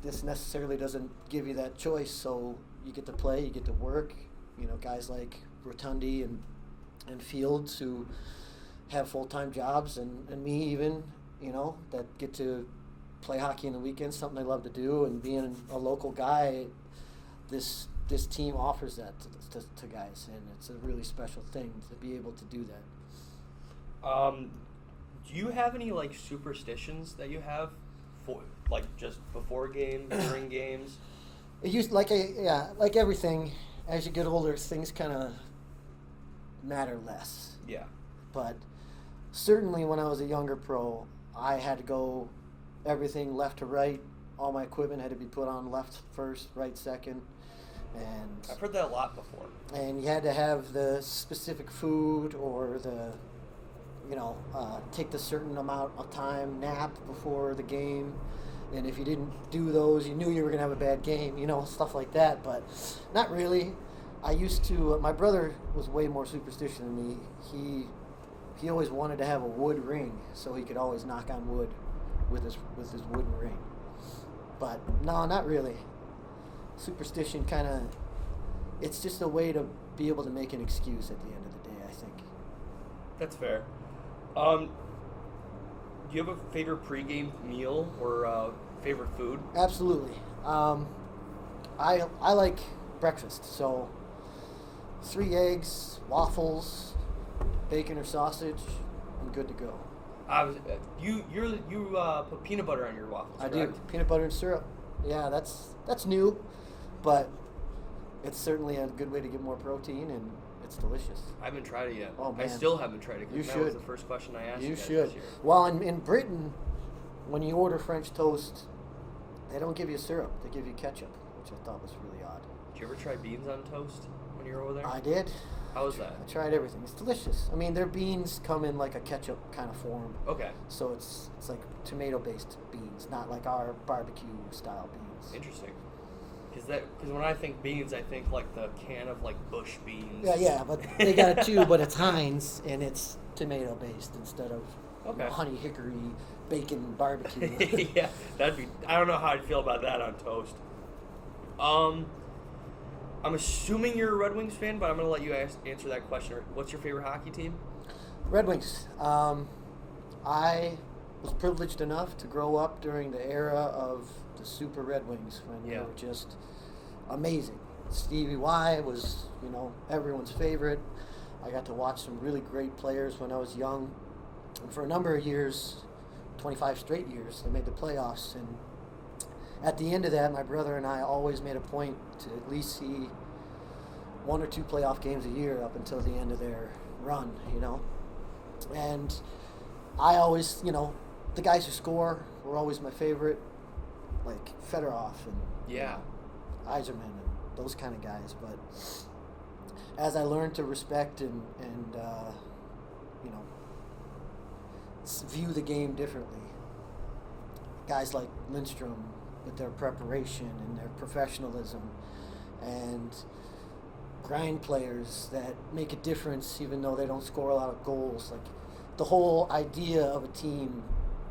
this necessarily doesn't give you that choice. So you get to play, you get to work. Guys like Rotundi and Fields who have full-time jobs, and me even, that get to play hockey in the weekends, something I love to do. And being a local guy, this team offers that to guys, and it's a really special thing to be able to do that. Do you have any superstitions that you have for just before games, during games? It used like everything. As you get older, things kind of matter less. Yeah. But certainly when I was a younger pro, I had to go everything left to right. All my equipment had to be put on left first, right second. And I've heard that a lot before. And you had to have the specific food or the, take the certain amount of time, nap before the game. And if you didn't do those, you knew you were going to have a bad game, stuff like that. But not really. I used to, my brother was way more superstitious than me. He always wanted to have a wood ring so he could always knock on wood with his wooden ring. But no, not really. Superstition kind of, it's just a way to be able to make an excuse at the end of the day, I think. That's fair. Do you have a favorite pregame meal or favorite food? Absolutely. I like breakfast, so 3 eggs, waffles, bacon or sausage, I'm good to go. You put peanut butter on your waffles, I correct? do. Peanut butter and syrup. Yeah, that's new, but it's certainly a good way to get more protein, and it's delicious. I haven't tried it yet. Oh, man. I still haven't tried it. You That should. was the first question I asked you. You guys should. This year. Well, in Britain, when you order French toast, they don't give you syrup. They give you ketchup, which I thought was really odd. Did you ever try beans on toast when you were over there? I did. How was that? I tried everything. It's delicious. I mean, their beans come in like a ketchup kind of form. Okay. So it's like tomato-based beans, not like our barbecue-style beans. Interesting. Because when I think beans, I think like the can of like Bush beans. Yeah, but they got it too, but it's Heinz, and it's tomato-based instead of honey hickory bacon barbecue. Yeah, I don't know how I'd feel about that on toast. I'm assuming you're a Red Wings fan, but I'm going to let you answer that question. What's your favorite hockey team? Red Wings. I was privileged enough to grow up during the era of the Super Red Wings when they were just amazing. Stevie Y was, everyone's favorite. I got to watch some really great players when I was young. And for a number of years, 25 straight years, they made the playoffs. And at the end of that, my brother and I always made a point to at least see 1 or 2 playoff games a year up until the end of their run, And I always, the guys who score were always my favorite, like Fedorov and Yzerman and those kind of guys. But as I learned to respect and view the game differently, guys like Lindstrom with their preparation and their professionalism, and grind players that make a difference even though they don't score a lot of goals. Like the whole idea of a team,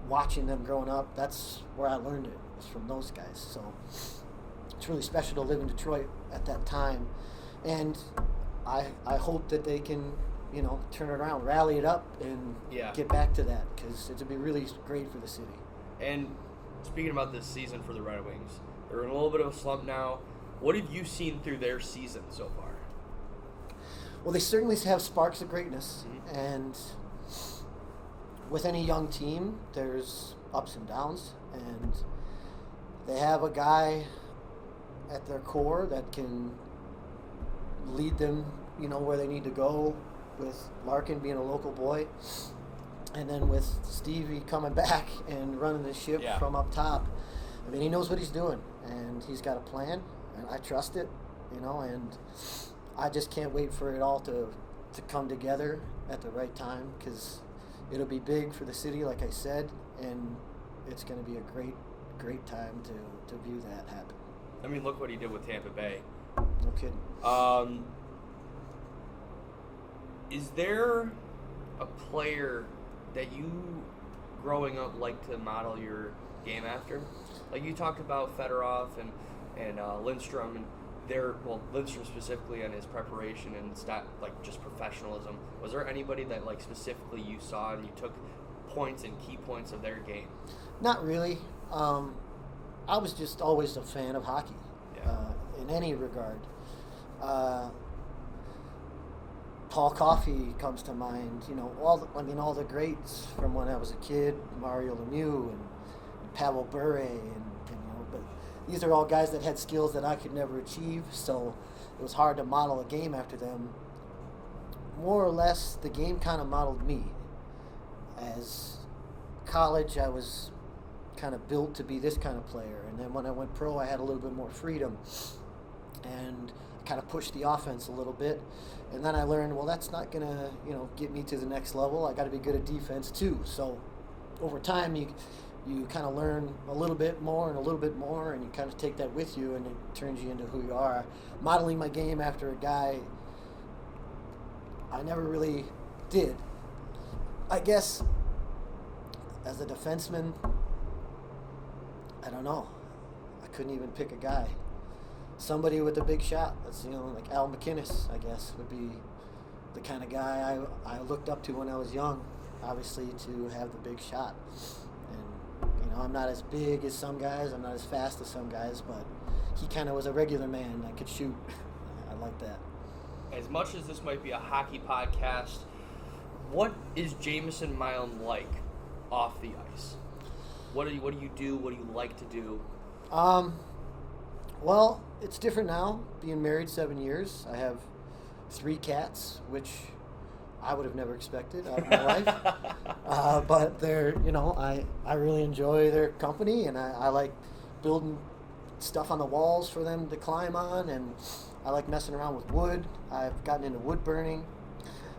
watching them growing up, that's where I learned it, was from those guys. So it's really special to live in Detroit at that time. And I hope that they can, turn it around, rally it up, and get back to that, because it would be really great for the city. And speaking about this season for the Red Wings, they're in a little bit of a slump now. What have you seen through their season so far? Well, they certainly have sparks of greatness, and with any young team, there's ups and downs, and they have a guy at their core that can lead them, where they need to go, with Larkin being a local boy, and then with Stevie coming back and running the ship from up top. I mean, he knows what he's doing, and he's got a plan, and I trust it, and I just can't wait for it all to come together at the right time, because it'll be big for the city, like I said, and it's going to be a great time to view that happen. I mean, look what he did with Tampa Bay. No kidding. Is there a player that you, growing up, like to model your game after? Like you talked about Fedorov and Lindstrom, and Lindstrom specifically on his preparation and just professionalism. Was there anybody that specifically you saw and you took points and key points of their game? Not really. I was just always a fan of hockey, in any regard. Paul Coffey comes to mind. All the greats from when I was a kid, Mario Lemieux and Pavel Bure, but these are all guys that had skills that I could never achieve, so it was hard to model a game after them. More or less, the game kind of modeled me. As college, I was kind of built to be this kind of player, and then when I went pro, I had a little bit more freedom and kind of pushed the offense a little bit. And then I learned, well, that's not going to, get me to the next level. I got to be good at defense too. So over time, you kind of learn a little bit more and a little bit more, and you kind of take that with you, and it turns you into who you are. Modeling my game after a guy, I never really did. I guess as a defenseman, I don't know. couldn't even pick a guy. Somebody with a big shot. That's, like Al McInnes, I guess, would be the kind of guy I looked up to when I was young, obviously, to have the big shot. And, I'm not as big as some guys. I'm not as fast as some guys, but he kind of was a regular man that could shoot. I like that. As much as this might be a hockey podcast, what is Jameson Milam like off the ice? What do you do? What do you like to do? Well, it's different now, being married 7 years. I have 3 cats, which I would have never expected out of my life. But they're, I really enjoy their company, and I like building stuff on the walls for them to climb on, and I like messing around with wood. I've gotten into wood burning.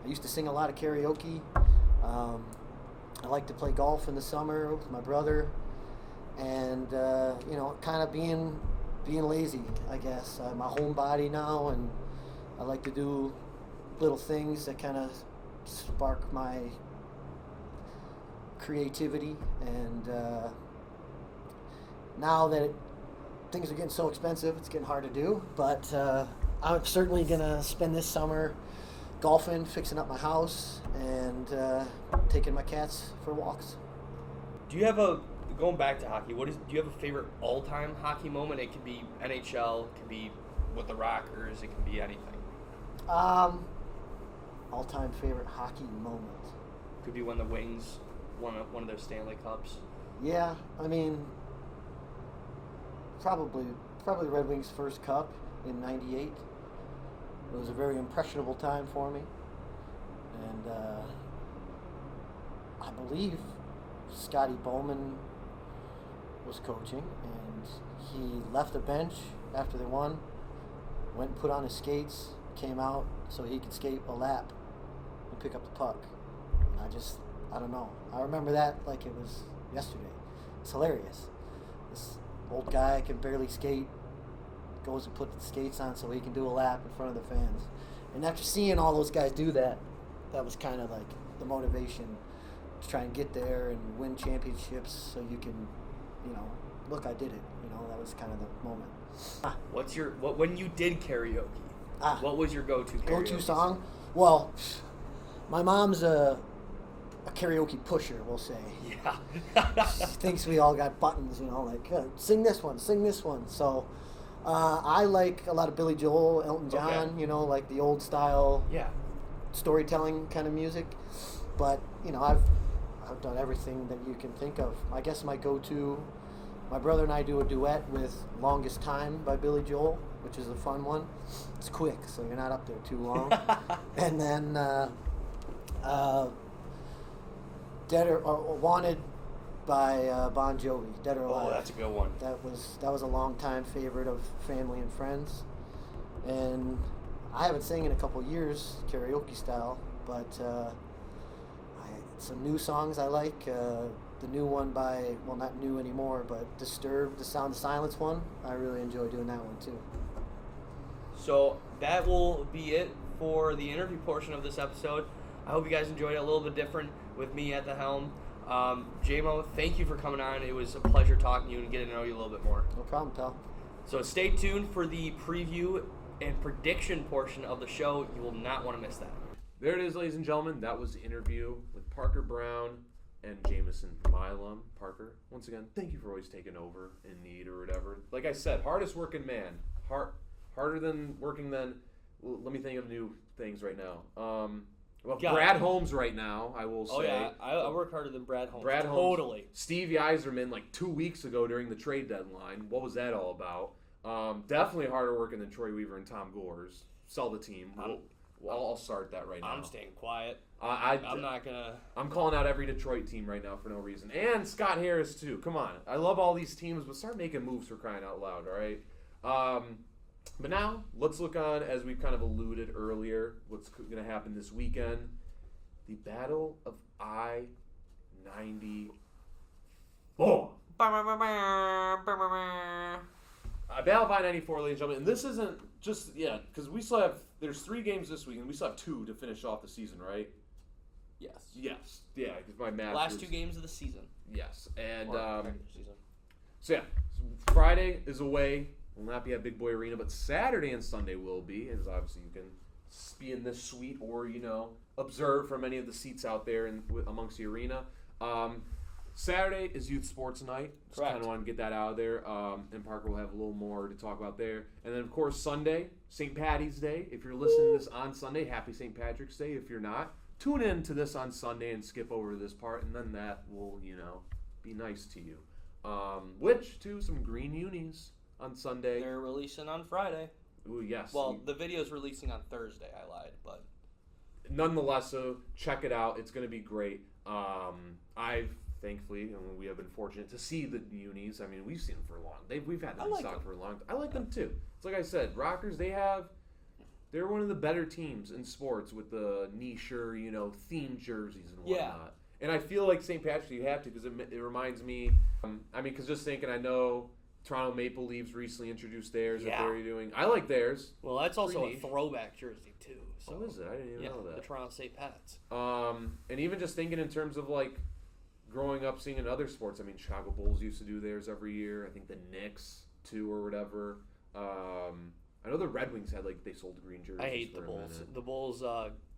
I used to sing a lot of karaoke. I like to play golf in the summer with my brother, and, kind of being lazy, I guess. I'm a homebody now, and I like to do little things that kind of spark my creativity. And now that things are getting so expensive, it's getting hard to do. But I'm certainly going to spend this summer golfing, fixing up my house, and taking my cats for walks. Do you have going back to hockey, do you have a favorite all-time hockey moment? It could be NHL, it could be with the Rockers, it can be anything. All-time favorite hockey moment. Could be when the Wings won one of their Stanley Cups. Yeah, probably Red Wings' first cup in '98. It was a very impressionable time for me, and I believe Scotty Bowman was coaching, and he left the bench after they won, went and put on his skates, came out so he could skate a lap and pick up the puck. And I don't know. I remember that like it was yesterday. It's hilarious. This old guy can barely skate, goes and puts the skates on so he can do a lap in front of the fans. And after seeing all those guys do that, that was kind of like the motivation to try and get there and win championships so you can, look, I did it. That was kind of the moment. When you did karaoke, what was your go-to karaoke? Go-to song? Well, my mom's a karaoke pusher, we'll say. Yeah. She thinks we all got buttons, sing this one. So I like a lot of Billy Joel, Elton John, Okay. Like the old style storytelling kind of music. But, I've done everything that you can think of. I guess my go-to, my brother and I do a duet with Longest Time by Billy Joel, which is a fun one. It's quick, so you're not up there too long. And then Dead or Wanted by Bon Jovi, Dead or Alive. Oh, that's a good one. That was a long time favorite of family and friends. And I haven't sang in a couple years, karaoke style, but some new songs I like. The new one by, well, not new anymore, but Disturbed, the Sound of Silence one. I really enjoy doing that one too. So that will be it for the interview portion of this episode. I hope you guys enjoyed it a little bit different with me at the helm. J-Mo, thank you for coming on. It was a pleasure talking to you and getting to know you a little bit more. No problem, pal. So stay tuned for the preview and prediction portion of the show. You will not want to miss that. There it is, ladies and gentlemen. That was the interview with Parker Brown and Jameson Milam. Parker, once again, thank you for always taking over in need or whatever. Like I said, hardest working man. Harder than working than... Well, let me think of new things right now. Brad Holmes right now, I will say. Oh, yeah. I work harder than Brad Holmes. Brad Holmes. Totally. Steve Yzerman, like 2 weeks ago during the trade deadline. What was that all about? Definitely harder working than Troy Weaver and Tom Gores. Sell the team. I'll start that right now. I'm staying quiet. I'm not going to... I'm calling out every Detroit team right now for no reason. And Scott Harris, too. Come on. I love all these teams, but start making moves for crying out loud, all right? But now, let's look on, as we've kind of alluded earlier, what's going to happen this weekend. The Battle of I-94. Battle of I-94, ladies and gentlemen. And this isn't just, because we still have, there's 3 games this week, and we still have 2 to finish off the season, right? Yes. Yes. Yeah, because my math Last 2 games of the season. Yes. And, regular season. so Friday is away. Will not be at Big Boy Arena, but Saturday and Sunday will be. As obviously you can be in this suite or, observe from any of the seats out there amongst the arena. Saturday is Youth Sports Night. Just kind of want to get that out of there. And Parker will have a little more to talk about there. And then, of course, Sunday, St. Patty's Day. If you're listening to this on Sunday, happy St. Patrick's Day. If you're not, tune in to this on Sunday and skip over to this part, and then that will, be nice to you. Some green unis on Sunday. They're releasing on Friday. Ooh, yes. Well, the video's releasing on Thursday. I lied, but nonetheless, so check it out. It's going to be great. Thankfully, we have been fortunate to see the unis. I mean, we've seen them for a long. We've had them in stock for a long time. I like them too. It's like I said, Rockers. They're one of the better teams in sports with the nicher, themed jerseys and whatnot. Yeah. And I feel like St. Patrick's, you have to, because it reminds me. Because just thinking, I know Toronto Maple Leafs recently introduced theirs that they're doing. I like theirs. Well, that's also a throwback jersey too. So. Oh, is it? I didn't even know that. The Toronto St. Pats. And even just thinking in terms of growing up seeing in other sports. I mean, Chicago Bulls used to do theirs every year. I think the Knicks too, or whatever. I know the Red Wings had they sold green jerseys. I hate the Bulls. The Bulls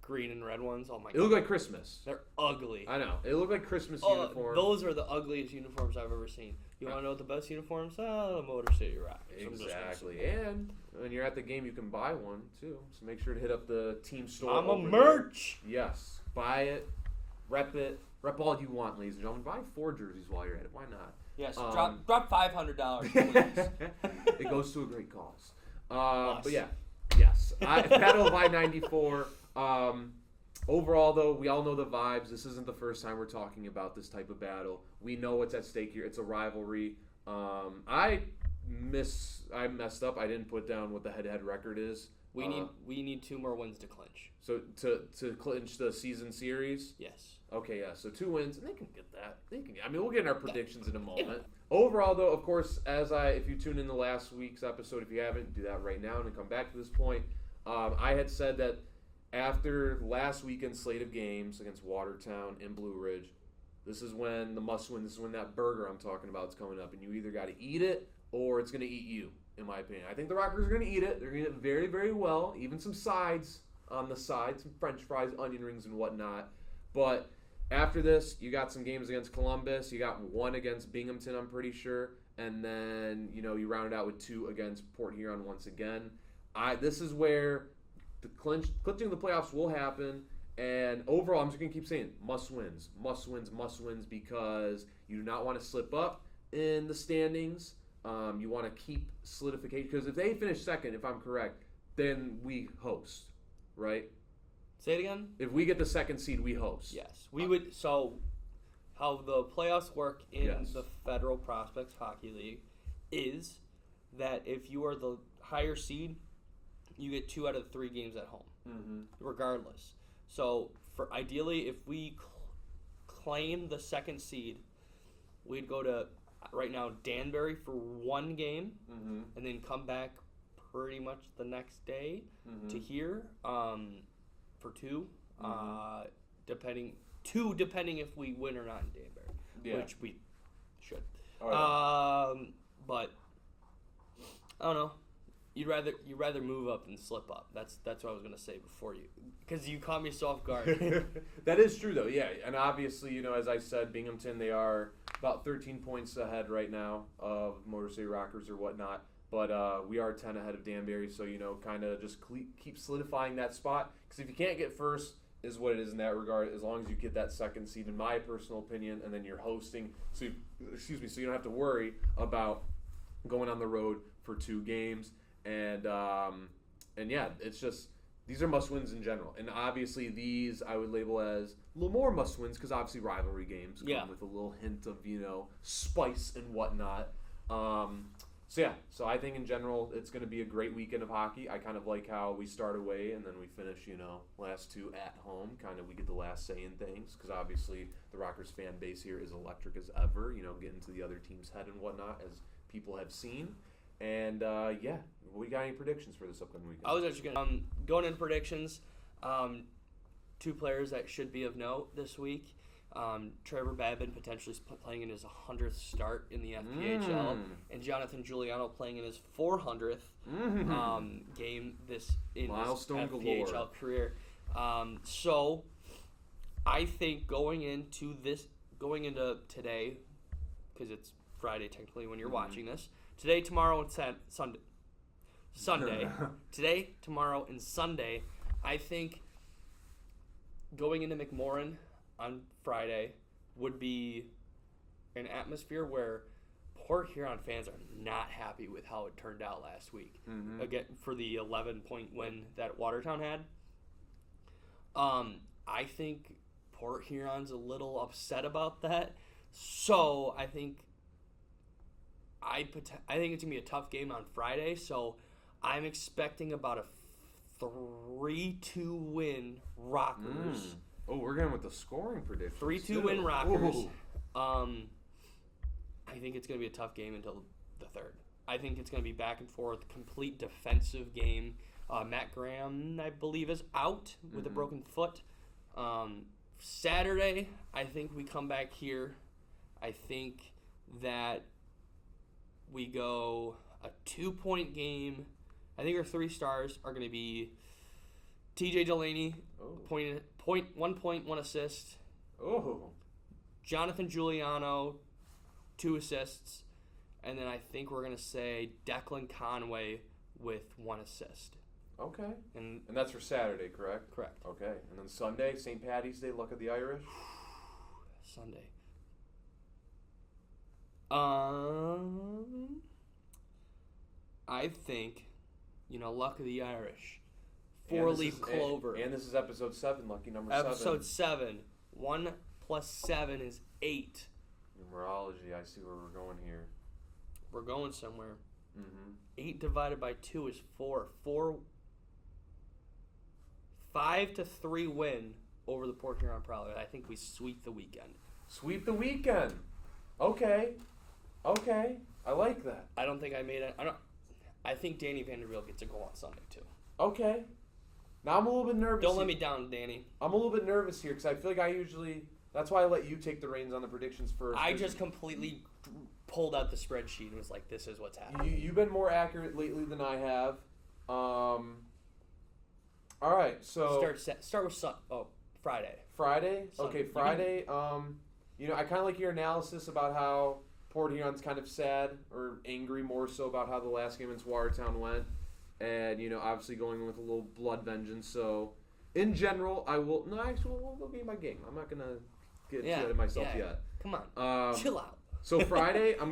green and red ones. Oh my god. It looked like Christmas. They're ugly. I know. It looked like Christmas uniforms. Those are the ugliest uniforms I've ever seen. You want to know what the best uniforms? The Motor City Rockets. Exactly. And when you're at the game, you can buy one too. So make sure to hit up the team store. I'm a merch. There. Yes. Buy it. Rep it. Rep all you want, ladies and gentlemen. Buy 4 jerseys while you're at it. Why not? Yes. Drop $500, please. It goes to a great cause. But yeah. Yes. Battle of I-94. Overall, though, we all know the vibes. This isn't the first time we're talking about this type of battle. We know what's at stake here. It's a rivalry. I messed up. I didn't put down what the head-to-head record is. We need 2 more wins to clinch. So to clinch the season series? Yes. Okay, yeah. So 2 wins, and they can get that. We'll get in our predictions in a moment. Yeah. Overall, though, of course, if you tuned in to last week's episode, if you haven't, do that right now and come back to this point. I had said that after last weekend's slate of games against Watertown and Blue Ridge, this is when the must-win, this is when that burger I'm talking about is coming up, and you either got to eat it or it's going to eat you, in my opinion. I think the Rockers are going to eat it. They're going to eat it very, very well, even some sides on the side, some French fries, onion rings, and whatnot. But after this, you got some games against Columbus. You got 1 against Binghamton, I'm pretty sure. And then, you round it out with 2 against Port Huron once again. This is where the clinching the playoffs will happen. And overall, I'm just going to keep saying must-wins, because you do not want to slip up in the standings. You want to keep solidification. Because if they finish second, if I'm correct, then we host, right? Say it again? If we get the second seed, we host. Yes. We would. So, how the playoffs work in the Federal Prospects Hockey League is that if you are the higher seed, you get 2 out of 3 games at home, regardless. So, ideally, if we claim the second seed, we'd go to, right now, Danbury for 1 game, and then come back pretty much the next day to here. For 2, depending if we win or not in Danbury, which we should. But I don't know. You'd rather move up than slip up. That's what I was gonna say before because you caught me so off guard. That is true though, yeah. And obviously, as I said, Binghamton, they are about 13 points ahead right now of Motor City Rockers or whatnot. But we are 10 ahead of Danbury, so, kind of just keep solidifying that spot. Because if you can't get first, is what it is in that regard, as long as you get that second seed, in my personal opinion, and then you're hosting. So you don't have to worry about going on the road for 2 games. And yeah, it's just, these are must-wins in general. And obviously these I would label as a little more must-wins because obviously rivalry games come with a little hint of, spice and whatnot. So I think in general it's going to be a great weekend of hockey. I kind of like how we start away and then we finish, last 2 at home. Kind of we get the last say in things because obviously the Rockers fan base here is electric as ever, getting to the other team's head and whatnot as people have seen. And, we got any predictions for this upcoming weekend? I was actually going to, going into predictions, 2 players that should be of note this week Trevor Babin potentially playing in his 100th start in the FPHL, and Jonathan Giuliano playing in his 400th game in milestone his FPHL galore. career. So I think going into today, because it's Friday technically when you're watching this, today, tomorrow, and Sunday. Today, tomorrow, and Sunday, I think going into McMorran on Friday would be an atmosphere where Port Huron fans are not happy with how it turned out last week. Again, for the 11-point win that Watertown had. I think Port Huron's a little upset about that. So I think it's going to be a tough game on Friday. So I'm expecting about a 3-2 win Rockers. Oh, we're going with the scoring prediction. 3-2 win Rockers. I think it's going to be a tough game until the third. I think it's going to be back and forth, complete defensive game. Matt Graham, I believe, is out with a broken foot. Saturday, I think we come back here. I think that we go a 2-point game. I think our 3 stars are going to be TJ Delaney, 1 point, 1 assist. Jonathan Giuliano, 2 assists. And then I think we're going to say Declan Conway with 1 assist. Okay. And that's for Saturday, correct? Correct. Okay. And then Sunday, St. Paddy's Day, luck of the Irish? Sunday. I think, luck of the Irish. 4-leaf clover. And this is episode 7, lucky number 7. Episode 7. 1 + 7 is 8. Numerology, I see where we're going here. We're going somewhere. 8 divided by 2 is 4. 5-3 win over the Port Huron Prowlers. I think we sweep the weekend. Sweep the weekend. Okay. I like that. I don't think I made it. I think Danny Vanderbilt gets a goal on Sunday too. Okay. Now I'm a little bit nervous. Don't let me down, Danny. I'm a little bit nervous here because I feel like that's why I let you take the reins on the predictions first. I just completely pulled out the spreadsheet and was like, this is what's happening. You've been more accurate lately than I have. All right, so start with Friday. Friday? Sunday. Okay, Friday. I kind of like your analysis about how Port Huron's kind of sad or angry more so about how the last game against Watertown went. And, obviously going with a little blood vengeance. So, in general, we'll go game by game. I'm not going to get too ahead of myself yet. Come on. Chill out. So, Friday, this is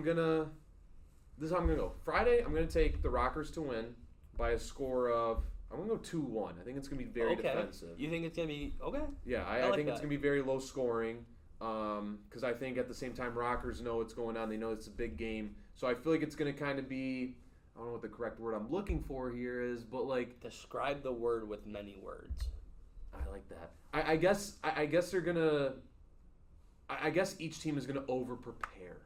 how I'm going to go. Friday, I'm going to take the Rockers to win by a score of, I'm going to go 2-1. I think it's going to be very defensive. You think it's going to be, okay. Yeah, I think it's going to be very low scoring. Because I think at the same time, Rockers know what's going on. They know it's a big game. So I feel like it's going to kind of be, I don't know what the correct word I'm looking for here is, but like... Describe the word with many words. I like that. I guess they're going to... I guess each team is going to over-prepare,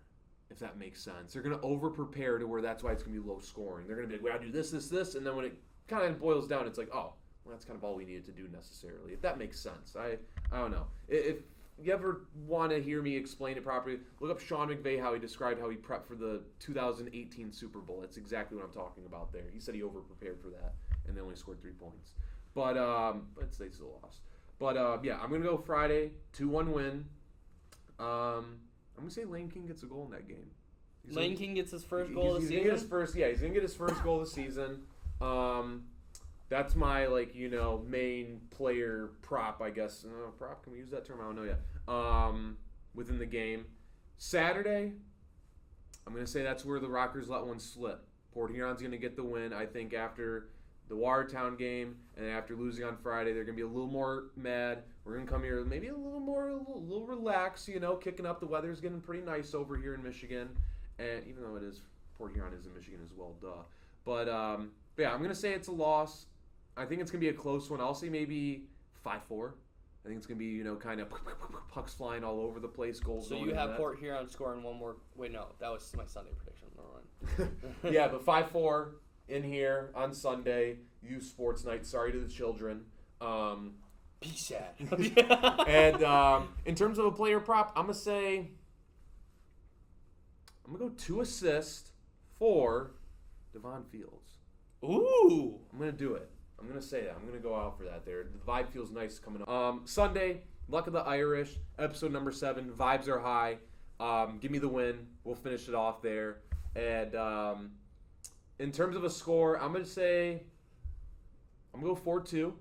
if that makes sense. They're going to over-prepare to where that's why it's going to be low scoring. They're going to be like, we got to do this, and then when it kind of boils down, it's like, oh, well, that's kind of all we needed to do necessarily. If that makes sense. I don't know. If you ever want to hear me explain it properly, look up Sean McVay, how he described how he prepped for the 2018 Super Bowl. That's exactly what I'm talking about there. He said he over-prepared for that, and they only scored 3 points. But they still lost. But, I'm going to go Friday, 2-1 win. I'm going to say Lane King gets a goal in that game. Lane King gets his first goal of the season? He's going to get his first goal of the season. That's my, main player prop, I guess. Prop? Can we use that term? I don't know yet. Within the game. Saturday, I'm going to say that's where the Rockers let one slip. Port Huron's going to get the win. I think after the Watertown game and after losing on Friday, they're going to be a little more mad. We're going to come here maybe a little relaxed, kicking up. The weather's getting pretty nice over here in Michigan. And even though Port Huron is in Michigan as well, duh. But, I'm going to say it's a loss. I think it's going to be a close one. I'll say maybe 5-4. I think it's going to be, kind of pucks flying all over the place, goals. So you have Port Huron scoring one more. Wait, no, that was my Sunday prediction. Never mind. Yeah, but 5-4 in here on Sunday. Youth Sports Night. Sorry to the children. Be sad. And in terms of a player prop, I'm going to go 2 assists for Devon Fields. Ooh. I'm going to do it. I'm going to say that. I'm going to go out for that there. The vibe feels nice coming up. Sunday, Luck of the Irish, episode number 7. Vibes are high. Give me the win. We'll finish it off there. And in terms of a score, I'm going to go 4-2.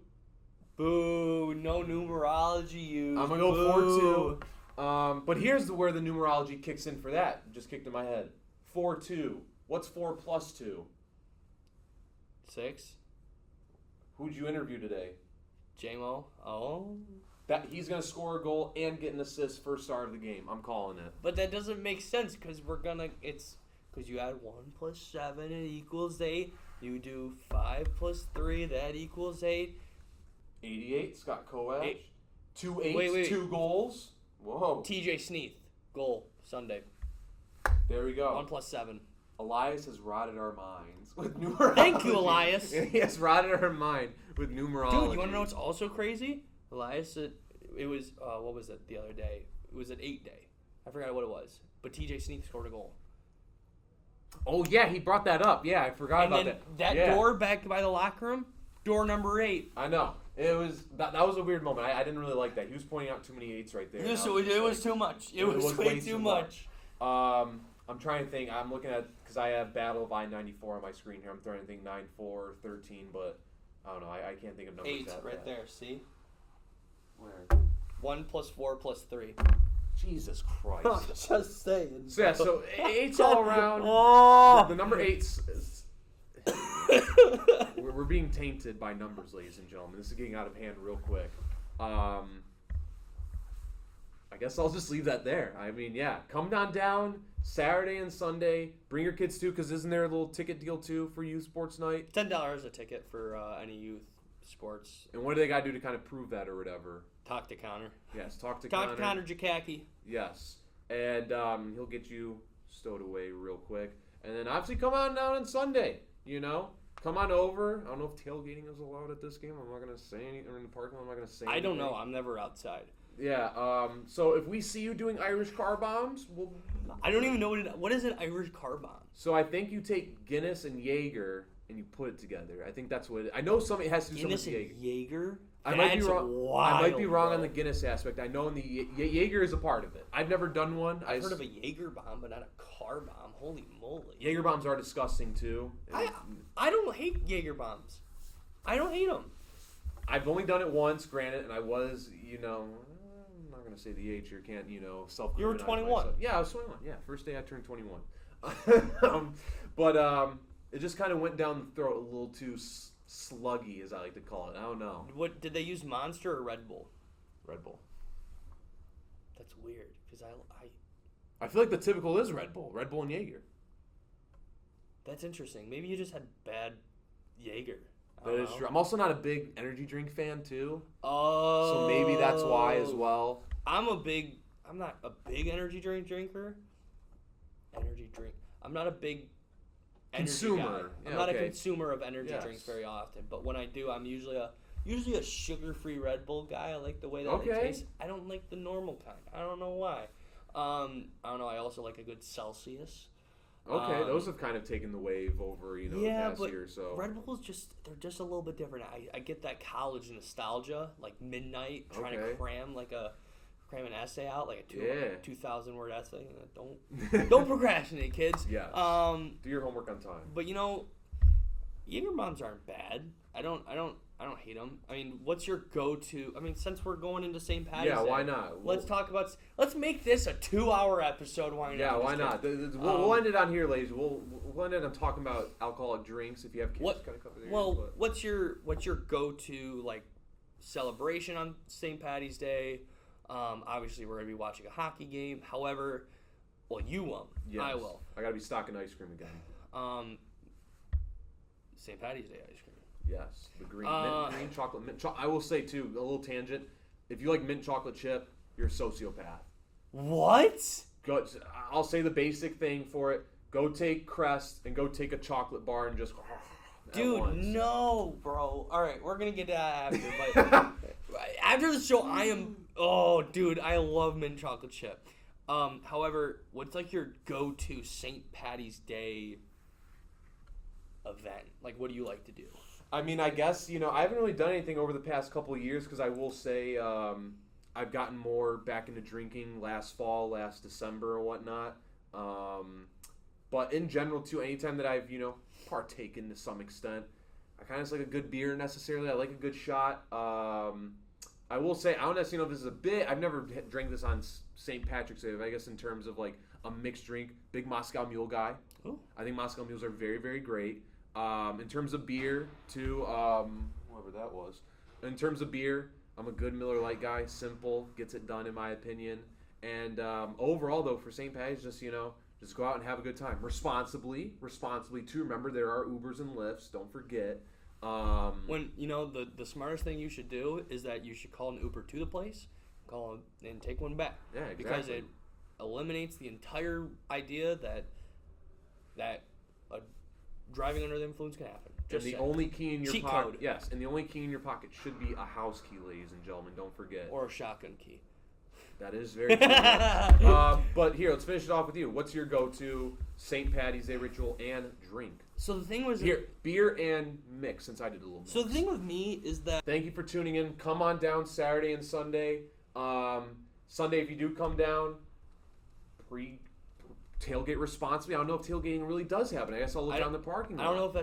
Boo. No numerology used. I'm going to go 4-2. But here's where the numerology kicks in for that. It just kicked in my head. 4-2. What's 4 plus 2? 6. Who'd you interview today? J-Mo. Oh. That he's going to score a goal and get an assist first star of the game. I'm calling it. But that doesn't make sense because because you add 1 plus 7, it equals 8. You do 5 plus 3, that equals 8. 88, Scott Koach. 2 8s, Wait. 2 goals. Whoa. TJ Sneath, goal, Sunday. There we go. 1 plus 7. Elias has rotted our minds with numerology. Thank you, Elias. He has rotted our mind with numerology. Dude, you want to know what's also crazy? Elias, it was, what was it the other day? It was an 8 day. I forgot what it was. But TJ Sneath scored a goal. Oh, yeah, he brought that up. Yeah, I forgot about that. That door back by the locker room, door number 8. I know. It was that was a weird moment. I didn't really like that. He was pointing out too many 8s right there. It was too much. It was way too much. I'm trying to think. I'm looking at, because I have Battle of I-94 on my screen here. I'm trying to think 9, 4, 13, but I don't know. I can't think of numbers. 8 right there, see? Where? 1 plus 4 plus 3. Jesus Christ. Just saying. So, yeah, so 8's all around. Oh. The number 8's... we're being tainted by numbers, ladies and gentlemen. This is getting out of hand real quick. I guess I'll just leave that there. I mean, yeah, come down Saturday and Sunday. Bring your kids too, because isn't there a little ticket deal too for youth sports night? $10 a ticket for any youth sports. And what do they got to do to kind of prove that or whatever? Talk to Connor. Yes, talk to Connor. Connor Jakacki. Yes, and he'll get you stowed away real quick. And then obviously come on down on Sunday. You know, come on over. I don't know if tailgating is allowed at this game. I'm not gonna say anything. Or in the parking lot, I'm not gonna say anything. I don't know. I'm never outside. Yeah. So if we see you doing Irish car bombs, we'll. I don't even know what is an Irish car bomb. So I think you take Guinness and Jaeger and you put it together. I think that's what it, I know. It has to do Guinness something with and Jaeger. I might be wrong. Wild, I might be wrong bro. on the Guinness aspect. I know in the Jaeger is a part of it. I've never done one. I've heard of a Jaeger bomb, but not a car bomb. Holy moly! Jaeger bombs are disgusting too. I don't hate Jaeger bombs. I don't hate them. I've only done it once, granted, and I was, I'm not gonna say the age here. Can't self. You were 21. Myself. Yeah, I was 21. Yeah, first day I turned 21. It just kind of went down the throat a little too sluggy, as I like to call it. I don't know. What did they use? Monster or Red Bull? Red Bull. That's weird because I feel like the typical is Red Bull and Jaeger. That's interesting. Maybe you just had bad Jaeger. That is true. I'm also not a big energy drink fan too. Oh. So maybe that's why as well. I'm not a big energy drink drinker. I'm not a big consumer. I'm not a consumer of energy drinks very often, but when I do, I'm usually a sugar-free Red Bull guy. I like the way that it tastes. I don't like the normal kind. I don't know why. I don't know. I also like a good Celsius. Okay, those have kind of taken the wave over, the past year or so. Red Bulls they're just a little bit different. I get that college nostalgia, like midnight, trying to cram an essay out, like a 2,000-word essay. Don't procrastinate, kids. Yes. Do your homework on time. But Jaeger bombs aren't bad. I don't hate them. I mean, what's your go-to? I mean, since we're going into St. Patty's Day, why not? Let's make this a 2-hour episode. Why not? Yeah, why not? We'll end it on here, ladies. We'll end it on talking about alcoholic drinks. If you have kids, kind of cover their ears, what's your go-to celebration on St. Patty's Day? Obviously, we're gonna be watching a hockey game. However, you won't. Yes. I will. I gotta be stocking ice cream again. St. Patty's Day ice cream. Yes, the green chocolate mint. I will say too, a little tangent. If you like mint chocolate chip, you're a sociopath. What? I'll say the basic thing for it. Go take Crest and go take a chocolate bar and just Dude, no, bro. All right, we're going to get to that after. But after the show, I love mint chocolate chip. However, what's like your go-to St. Patty's Day event? Like, what do you like to do? I mean, I guess, I haven't really done anything over the past couple of years because I will say I've gotten more back into drinking last fall, last December or whatnot. But in general, too, anytime that I've, partaken to some extent, I kind of just like a good beer necessarily. I like a good shot. I will say, I don't necessarily know if this is a bit. I've never drank this on St. Patrick's Day, I guess in terms of like a mixed drink. Big Moscow Mule guy. Ooh. I think Moscow Mules are very, very great. In terms of beer, too, whoever that was. In terms of beer, I'm a good Miller Lite guy. Simple, gets it done in my opinion. And overall, though, for St. Patty's, just go out and have a good time. Responsibly too. Remember, there are Ubers and Lyfts. Don't forget. When the smartest thing you should do is that you should call an Uber to the place, call and take one back. Yeah, exactly. Because it eliminates the entire idea that driving under the influence can happen. And the only key in your pocket, yes, and the only key in your pocket should be a house key, ladies and gentlemen. Don't forget. Or a shotgun key. That is very true. But here, let's finish it off with you. What's your go-to St. Patty's Day ritual and drink? So the thing was... Here, beer and mix, since I did a little mix. So the thing with me is that... Thank you for tuning in. Come on down Saturday and Sunday. Sunday, if you do come down, tailgate responsibly. I don't know if tailgating really does happen. I guess I'll look down the parking lot. I don't know if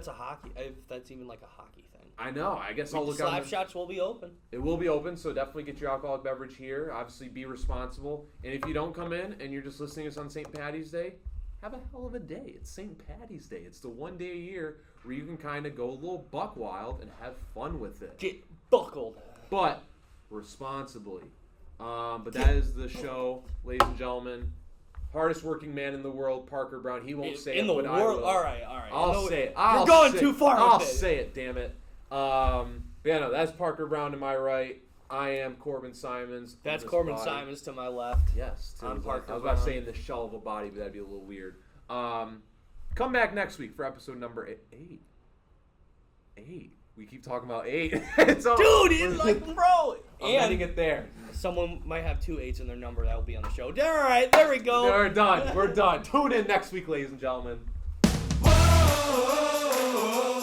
that's even like a hockey thing. I know. I guess I'll look down. Slap shots will be open. It will be open, so definitely get your alcoholic beverage here. Obviously, be responsible. And if you don't come in and you're just listening to us on St. Patty's Day, have a hell of a day. It's St. Patty's Day. It's the one day a year where you can kind of go a little buck wild and have fun with it. Get buckled. But responsibly. But that is the show, ladies and gentlemen. Hardest working man in the world, Parker Brown. He won't say in it, the but world. I will. All right. I'll say it. You're going too far. I'll say it. Damn it. But yeah, no, that's Parker Brown to my right. I am Corbin Simons. That's Corbin Simons to my left. Yes. I'm Parker Brown. I was about to say in the shell of a body, but that'd be a little weird. Come back next week for episode number 8. 8. We keep talking about 8. Dude, he's like, bro. I'm getting it there. Someone might have 2 8s in their number that will be on the show. All right, there we go. We're done. We're done. Tune in next week, ladies and gentlemen. Whoa.